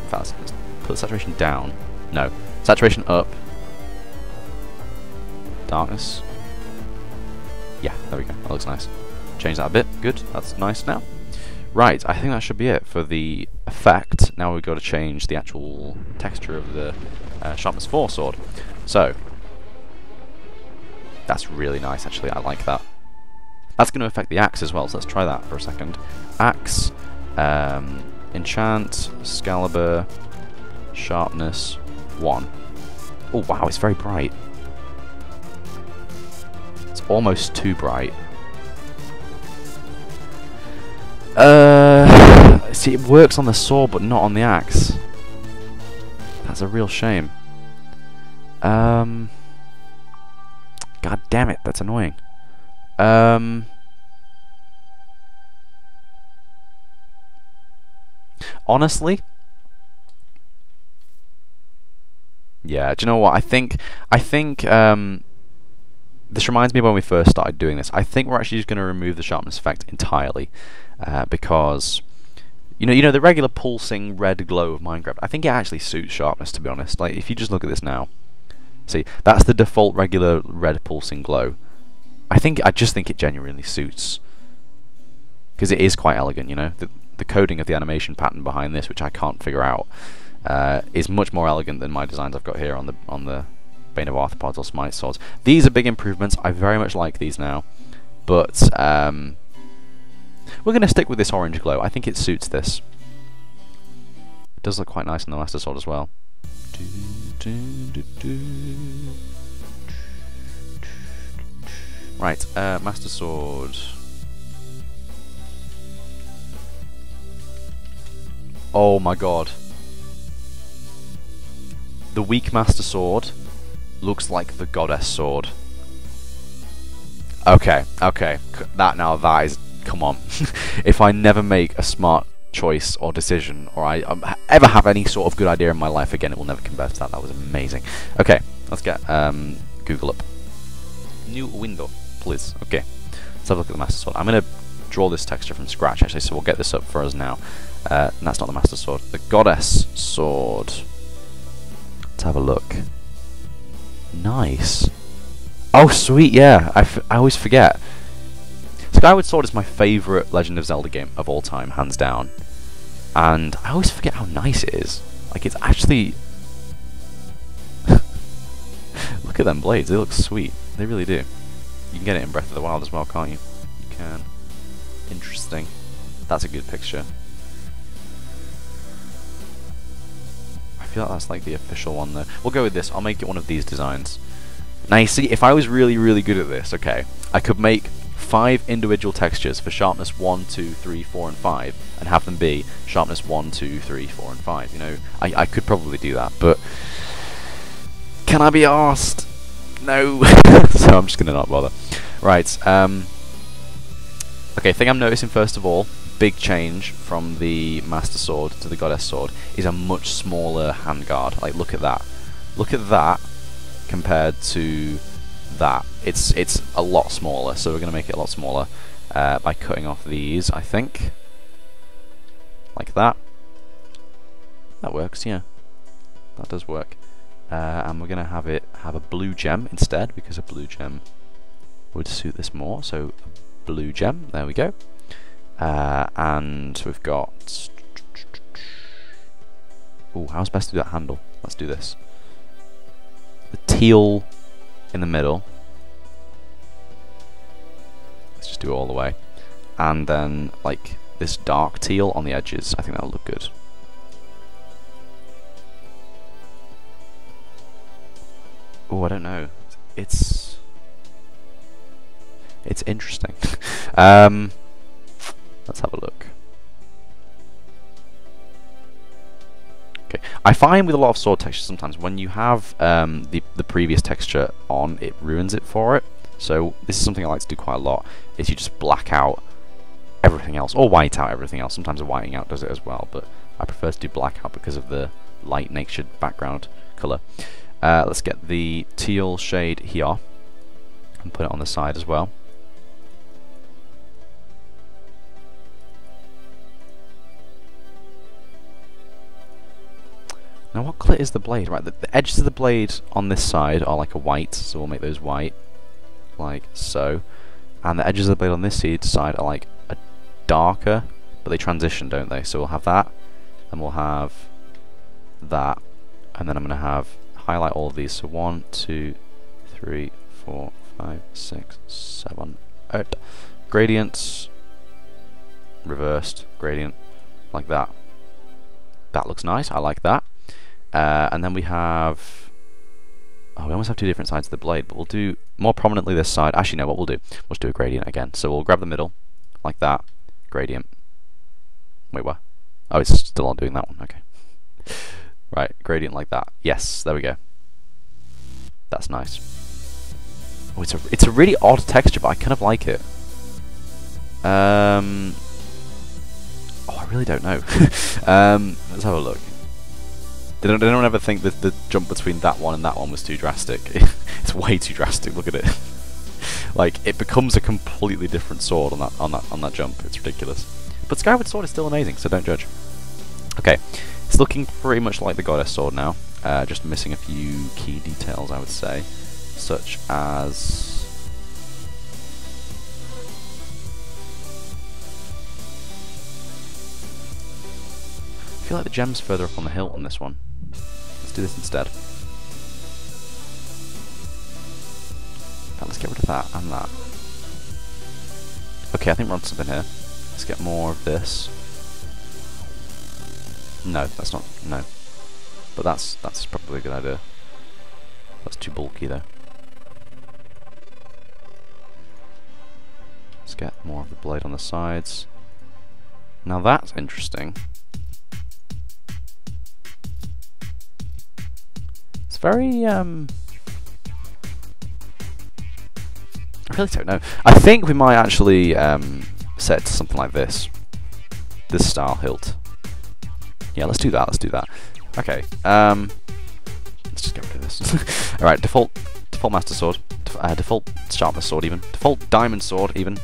fact, let's put the saturation down. No, saturation up. Darkness. Yeah, there we go. That looks nice. Change that a bit. Good. That's nice now. Right, I think that should be it for the effect. Now we've got to change the actual texture of the Sharpness 4 sword. So, that's really nice actually, I like that. That's going to affect the axe as well, so let's try that for a second. Axe, enchant, Excalibur, Sharpness 1. Oh wow, it's very bright. It's almost too bright. See, it works on the sword, but not on the axe. That's a real shame. God damn it, that's annoying. Honestly, yeah. Do you know what? I think this reminds me of when we first started doing this. I think we're actually just going to remove the sharpness effect entirely, because you know the regular pulsing red glow of Minecraft. I think it actually suits sharpness, to be honest. Like if you just look at this now, see that's the default regular red pulsing glow. I just think it genuinely suits, because it is quite elegant. You know, the coding of the animation pattern behind this, which I can't figure out, is much more elegant than my designs I've got here on the Bane of Arthropods or Smite swords. These are big improvements. I very much like these now, but we're going to stick with this orange glow. I think it suits this. It does look quite nice on the Master Sword as well. Right, Master Sword. Oh my god. The weak Master Sword looks like the Goddess Sword. Okay, that is, come on. If I never make a smart choice or decision, or I ever have any sort of good idea in my life again, it will never convert to that. That was amazing. Okay, let's get Google up. New window, please. Okay, let's have a look at the Master Sword. I'm going to draw this texture from scratch, actually, so we'll get this up for us now. And that's not the Master Sword. The Goddess Sword. Let's have a look. Nice. Oh, sweet, yeah. I always forget. Skyward Sword is my favourite Legend of Zelda game of all time, hands down. And I always forget how nice it is. Like, it's actually... Look at them blades, they look sweet. They really do. You can get it in Breath of the Wild as well, can't you? You can. Interesting. That's a good picture. I feel like that's like the official one though. We'll go with this. I'll make it one of these designs. Now you see, if I was really, really good at this, okay, I could make 5 individual textures for sharpness 1, 2, 3, 4, and 5, and have them be sharpness 1, 2, 3, 4, and 5. You know, I could probably do that, but can I be arsed? No. So I'm just gonna not bother. Right. Okay. Thing I'm noticing first of all, big change from the Master Sword to the Goddess Sword is a much smaller handguard. Like, look at that. Look at that compared to that. It's a lot smaller. So we're gonna make it a lot smaller by cutting off these. I think. Like that. That works. Yeah. That does work. And we're going to have it have a blue gem instead, because a blue gem would suit this more. So, a blue gem, there we go. And we've got... Ooh, how's best to do that handle? Let's do this. The teal in the middle. Let's just do it all the way. And then, like, this dark teal on the edges. I think that'll look good. Oh, I don't know. It's interesting. Let's have a look. Okay, I find with a lot of sword textures sometimes when you have the previous texture on, it ruins it for it. So this is something I like to do quite a lot. Is you just black out everything else, or white out everything else. Sometimes a whiting out does it as well, but I prefer to do black out because of the light natured background color. Let's get the teal shade here and put it on the side as well. Now what colour is the blade? Right, the edges of the blade on this side are like a white, so we'll make those white, like so. And the edges of the blade on this side are like a darker, but they transition, don't they? So we'll have that, and we'll have that, and then I'm going to have highlight all of these. So 1, 2, 3, 4, 5, 6, 7, 8. Gradients, reversed, gradient, like that. That looks nice, I like that. And then we have... Oh, we almost have 2 different sides of the blade, but we'll do more prominently this side. Actually, no, what we'll do, we'll just do a gradient again. So we'll grab the middle, like that, gradient. Wait, what? Oh, it's still not doing that one, okay. Right, gradient like that. Yes, there we go. That's nice. Oh, it's a really odd texture, but I kind of like it. Oh, I really don't know. Let's have a look. Did anyone ever think that the jump between that one and that one was too drastic? It's way too drastic. Look at it. Like, it becomes a completely different sword on that jump. It's ridiculous. But Skyward Sword is still amazing, so don't judge. Okay, it's looking pretty much like the Goddess Sword now. Just missing a few key details, I would say, such as... I feel like the gem's further up on the hilt on this one. Let's do this instead. Let's get rid of that and that. Okay, I think we're on something here. Let's get more of this. No, that's not. No, but that's probably a good idea. That's too bulky though. Let's get more of the blade on the sides. Now that's interesting. It's very I really don't know. I think we might actually set it to something like this. This style hilt. Yeah, let's do that. Let's do that. Okay. Let's just get rid of this. All right. Default Master Sword. Default Sharpness Sword even. Default Diamond Sword even.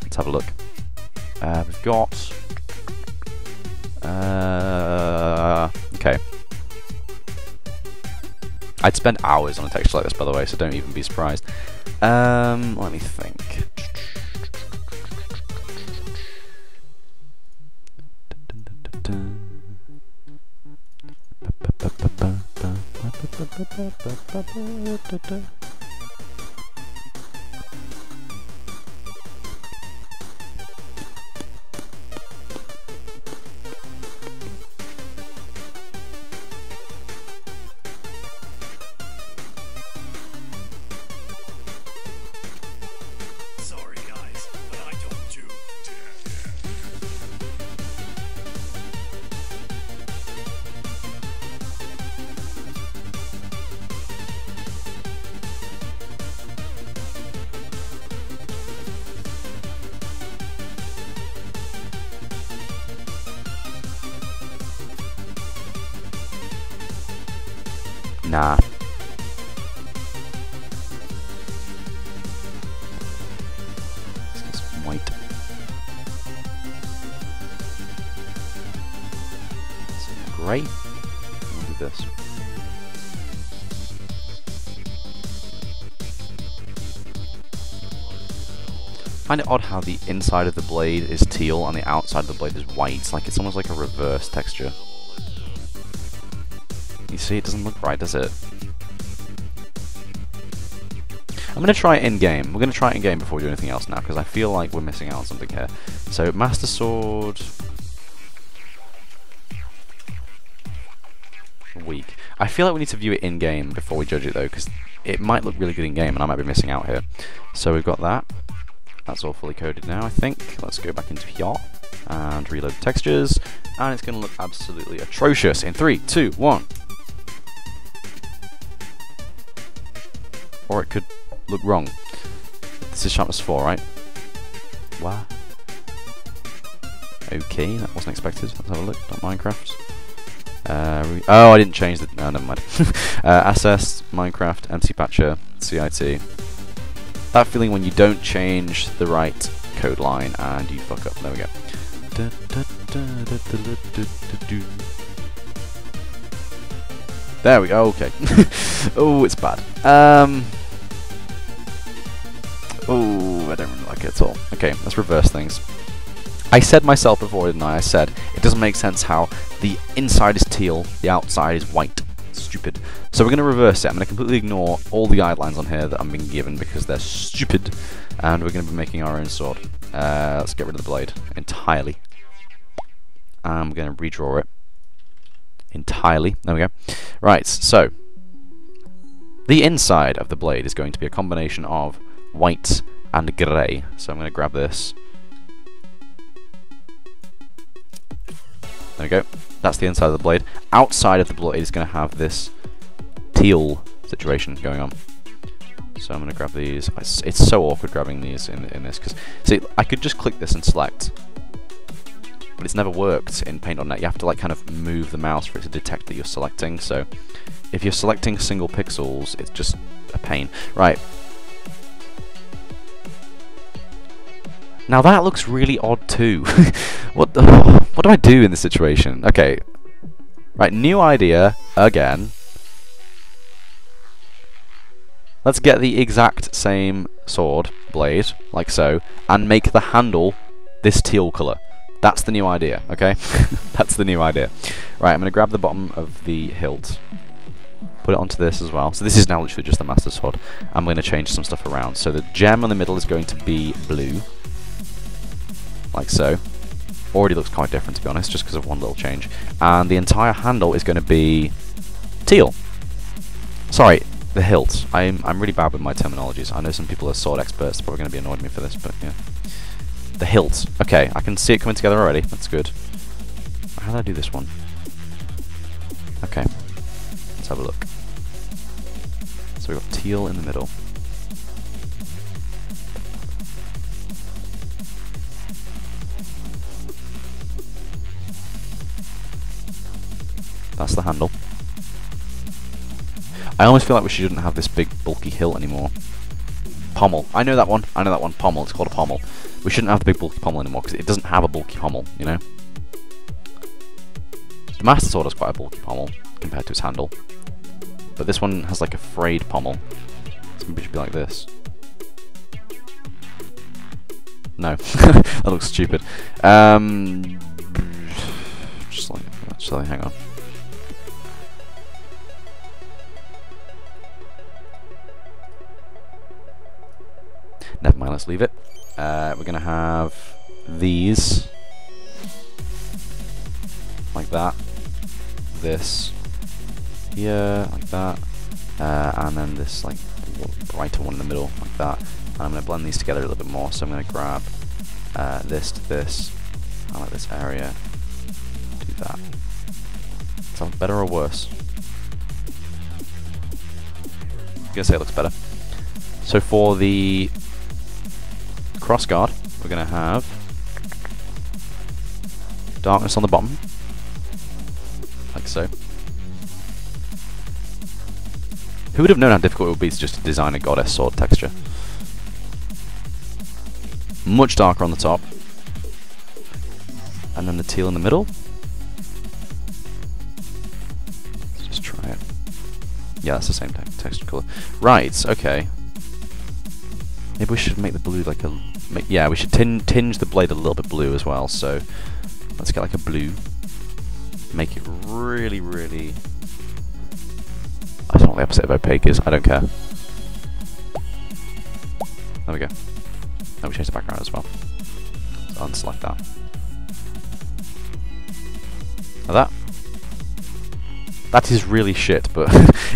Let's have a look. We've got. Okay. I'd spend hours on a texture like this, by the way, so don't even be surprised. Let me think. Nah. Let's get some white. Some grey. We'll do this. I find it odd how the inside of the blade is teal and the outside of the blade is white. It's like it's almost like a reverse texture. You see, it doesn't look right, does it? I'm going to try it in-game. We're going to try it in-game before we do anything else now, because I feel like we're missing out on something here. So, Master Sword... weak. I feel like we need to view it in-game before we judge it, though, because it might look really good in-game, and I might be missing out here. So, we've got that. That's all fully coded now, I think. Let's go back into here and reload the textures, and it's going to look absolutely atrocious in 3, 2, 1. Or it could look wrong. This is sharpness 4, right? Wow. Okay, that wasn't expected. Let's have a look at Minecraft. Oh, I didn't change the... No, never mind. Assess, Minecraft, MC Patcher, CIT. That feeling when you don't change the right code line and you fuck up. There we go. There we go, okay. Oh, it's bad. Oh, I don't really like it at all. Okay, let's reverse things. I said myself before, didn't I? I said it doesn't make sense how the inside is teal, the outside is white. Stupid. So we're going to reverse it. I'm going to completely ignore all the guidelines on here that I'm being given because they're stupid. And we're going to be making our own sword. Let's get rid of the blade entirely. And we're going to redraw it entirely. There we go. Right, so the inside of the blade is going to be a combination of white and grey. So I'm going to grab this. There we go. That's the inside of the blade. Outside of the blade is going to have this teal situation going on. So I'm going to grab these. It's so awkward grabbing these in this because, see, I could just click this and select, but it's never worked in Paint.net. You have to like kind of move the mouse for it to detect that you're selecting. So if you're selecting single pixels, it's just a pain. Right. Now that looks really odd too. What do I do in this situation? Okay. Right, new idea again. Let's get the exact same sword blade, like so, and make the handle this teal colour. That's the new idea, okay? That's the new idea. Right, I'm going to grab the bottom of the hilt, put it onto this as well. So this is now literally just the Master Sword. I'm going to change some stuff around. So the gem in the middle is going to be blue, like so. Already looks quite different, to be honest, just because of one little change. And the entire handle is going to be teal. Sorry, the hilt. I'm really bad with my terminologies. I know some people are sword experts, probably going to be annoyed at me for this, but yeah. The hilt. Okay, I can see it coming together already. That's good. How did I do this one? Okay, let's have a look. So we've got teal in the middle. That's the handle. I almost feel like we shouldn't have this big bulky hilt anymore. Pommel. I know that one. I know that one. Pommel. It's called a pommel. We shouldn't have the big bulky pommel anymore because it doesn't have a bulky pommel, you know? The Master Sword has quite a bulky pommel compared to its handle. But this one has like a frayed pommel. So maybe it should be like this. No. That looks stupid. Just like, hang on. Never mind, let's leave it. We're going to have these like that. This here, like that. And then this like brighter one in the middle, like that. And I'm going to blend these together a little bit more, so I'm going to grab this to this. I like this area. Do that. Sounds better or worse? I'm gonna say it looks better. So for the cross guard, we're gonna have darkness on the bottom, like so. Who would have known how difficult it would be to just design a goddess sword texture? Much darker on the top, and then the teal in the middle. Let's just try it. Yeah, that's the same texture color. Right, okay. Maybe we should make the blue like a... yeah, we should tinge the blade a little bit blue as well, so let's get like a blue. Make it really, really... I don't know what the opposite of opaque is, I don't care. There we go. Now we change the background as well. So unselect that. Now that is really shit, but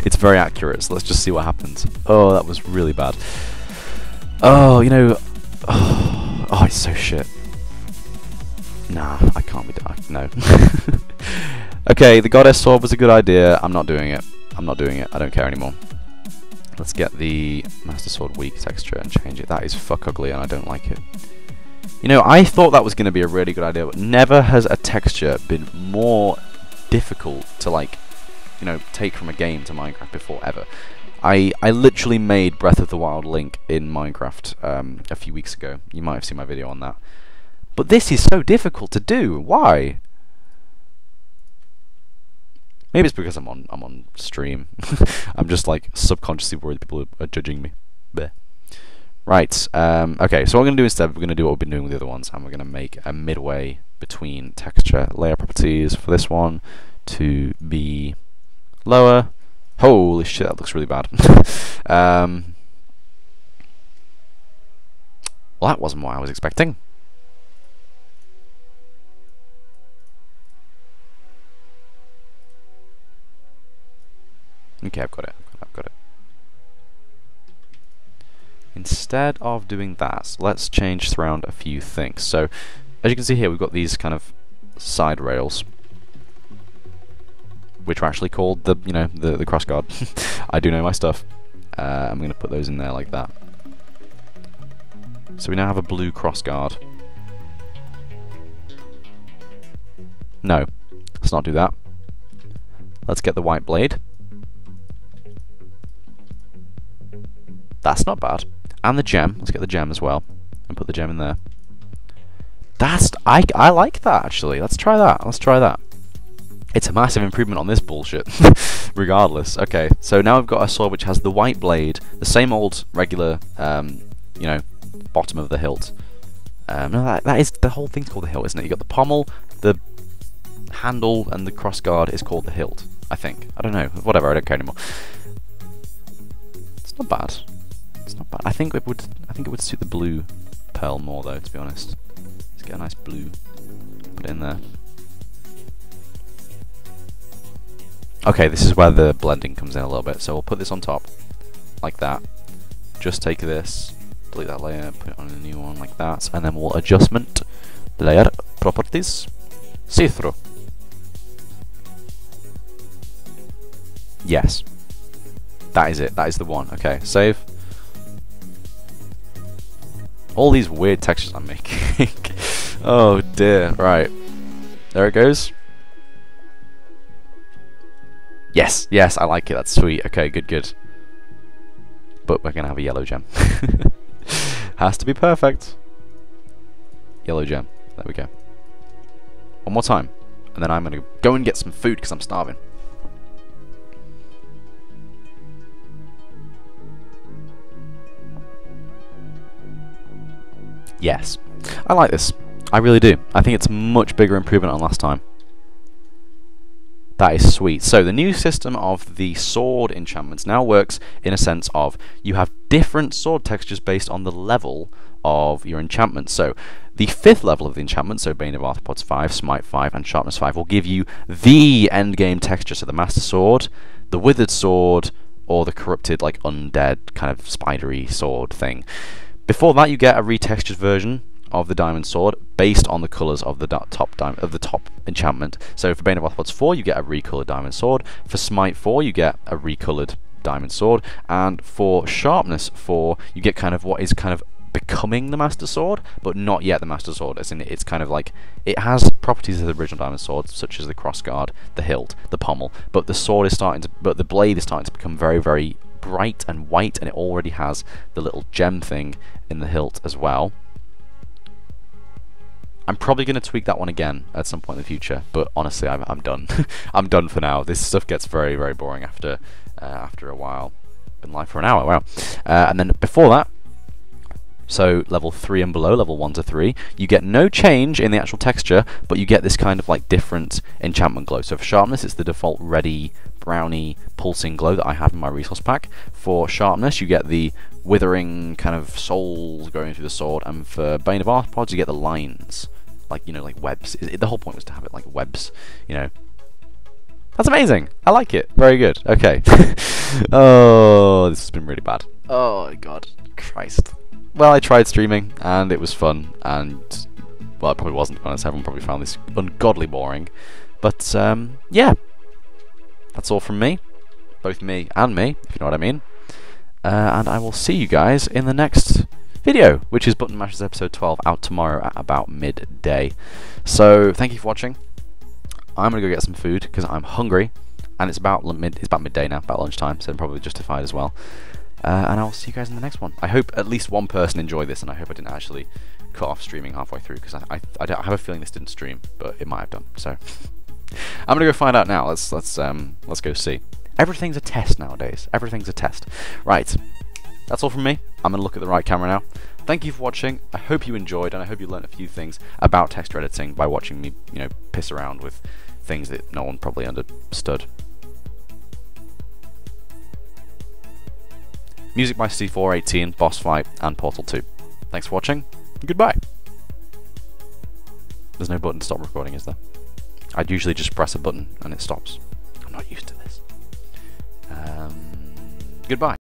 it's very accurate, so let's just see what happens. Oh, that was really bad. Oh, you know... Oh, it's so shit. Nah, I can't be done. No. Okay, the goddess sword was a good idea. I'm not doing it. I'm not doing it. I don't care anymore. Let's get the master sword weak texture and change it. That is fuck ugly and I don't like it. You know, I thought that was going to be a really good idea, but never has a texture been more difficult to, like, you know, take from a game to Minecraft before, ever. I literally made Breath of the Wild Link in Minecraft a few weeks ago. You might have seen my video on that. But this is so difficult to do. Why? Maybe it's because I'm on stream. I'm just like subconsciously worried people are judging me. Bleh. Right. Okay. So what we're gonna do instead, we're gonna do what we've been doing with the other ones, and we're gonna make a midway between texture layer properties for this one to be lower. Holy shit, that looks really bad. Well, that wasn't what I was expecting. Okay, I've got it. I've got it. Instead of doing that, let's change around a few things. So, as you can see here, we've got these kind of side rails, which are actually called the, you know, the cross guard. I do know my stuff. I'm going to put those in there like that. So we now have a blue cross guard. No, let's not do that. Let's get the white blade. That's not bad. And the gem. Let's get the gem as well. And put the gem in there. I like that, actually. Let's try that. Let's try that. It's a massive improvement on this bullshit. Regardless. Okay, so now we've got a sword which has the white blade, the same old regular, you know, bottom of the hilt. No, that is, the whole thing's called the hilt, isn't it? You got the pommel, the handle, and the cross guard is called the hilt, I think. I don't know. Whatever, I don't care anymore. It's not bad. It's not bad. I think it would suit the blue pearl more, though, to be honest. Let's get a nice blue. Put it in there. Okay, this is where the blending comes in a little bit. So we'll put this on top, like that. Just take this, delete that layer, put it on a new one like that, and then we'll adjustment, layer, properties, see-through. Yes. That is it. That is the one. Okay, save. All these weird textures I'm making. Oh dear. Right. There it goes. Yes, yes, I like it. That's sweet. Okay, good, good. But we're going to have a yellow gem. Has to be perfect. Yellow gem. There we go. One more time. And then I'm going to go and get some food because I'm starving. Yes. I like this. I really do. I think it's a much bigger improvement on last time. That is sweet. So the new system of the sword enchantments now works in a sense of you have different sword textures based on the level of your enchantment. So the 5th level of the enchantment, so Bane of Arthropods 5, Smite 5, and Sharpness 5, will give you the endgame texture. So the Master Sword, the Withered Sword, or the corrupted, like, undead, kind of spidery sword thing. Before that, you get a retextured version of the Diamond Sword based on the colours of the top enchantment. So for Bane of Arthropods 4, you get a recoloured Diamond Sword. For Smite 4, you get a recoloured Diamond Sword. And for Sharpness 4, you get kind of what is kind of becoming the Master Sword, but not yet the Master Sword. As in, it's kind of like, it has properties of the original Diamond Sword, such as the crossguard, the hilt, the pommel, but the blade is starting to become very, very bright and white, and it already has the little gem thing in the hilt as well. I'm probably going to tweak that one again at some point in the future, but honestly, I'm done. I'm done for now. This stuff gets very, very boring after a while. Been live for an hour, wow. And then before that, so level 3 and below, level 1 to 3, you get no change in the actual texture, but you get this kind of like different enchantment glow. So for Sharpness, it's the default reddy, browny, pulsing glow that I have in my resource pack. For Sharpness, you get the withering kind of souls going through the sword, and for Bane of Arthropods, you get the lines, like, you know, like webs. The whole point was to have it like webs, you know. That's amazing. I like it. Very good. Okay. Oh, this has been really bad. Oh God, Christ. Well, I tried streaming, and it was fun, and, well, it probably wasn't, to be honest. Everyone probably found this ungodly boring. But, yeah. That's all from me. Both me and me, if you know what I mean. And I will see you guys in the next video, which is Button Mashers episode 12, out tomorrow at about midday. So, thank you for watching. I'm going to go get some food, because I'm hungry, and it's about midday now, about lunchtime, so I'm probably justified as well. And I will see you guys in the next one. I hope at least one person enjoyed this, and I hope I didn't actually cut off streaming halfway through, because I have a feeling this didn't stream, but it might have done. So I'm gonna go find out now. Let's go see. Everything's a test nowadays. Everything's a test. Right. That's all from me. I'm gonna look at the right camera now. Thank you for watching. I hope you enjoyed, and I hope you learned a few things about texture editing by watching me, you know, piss around with things that no one probably understood. Music by C418, Bossfight, and Portal 2. Thanks for watching, and goodbye. There's no button to stop recording, is there? I'd usually just press a button and it stops. I'm not used to this. Goodbye.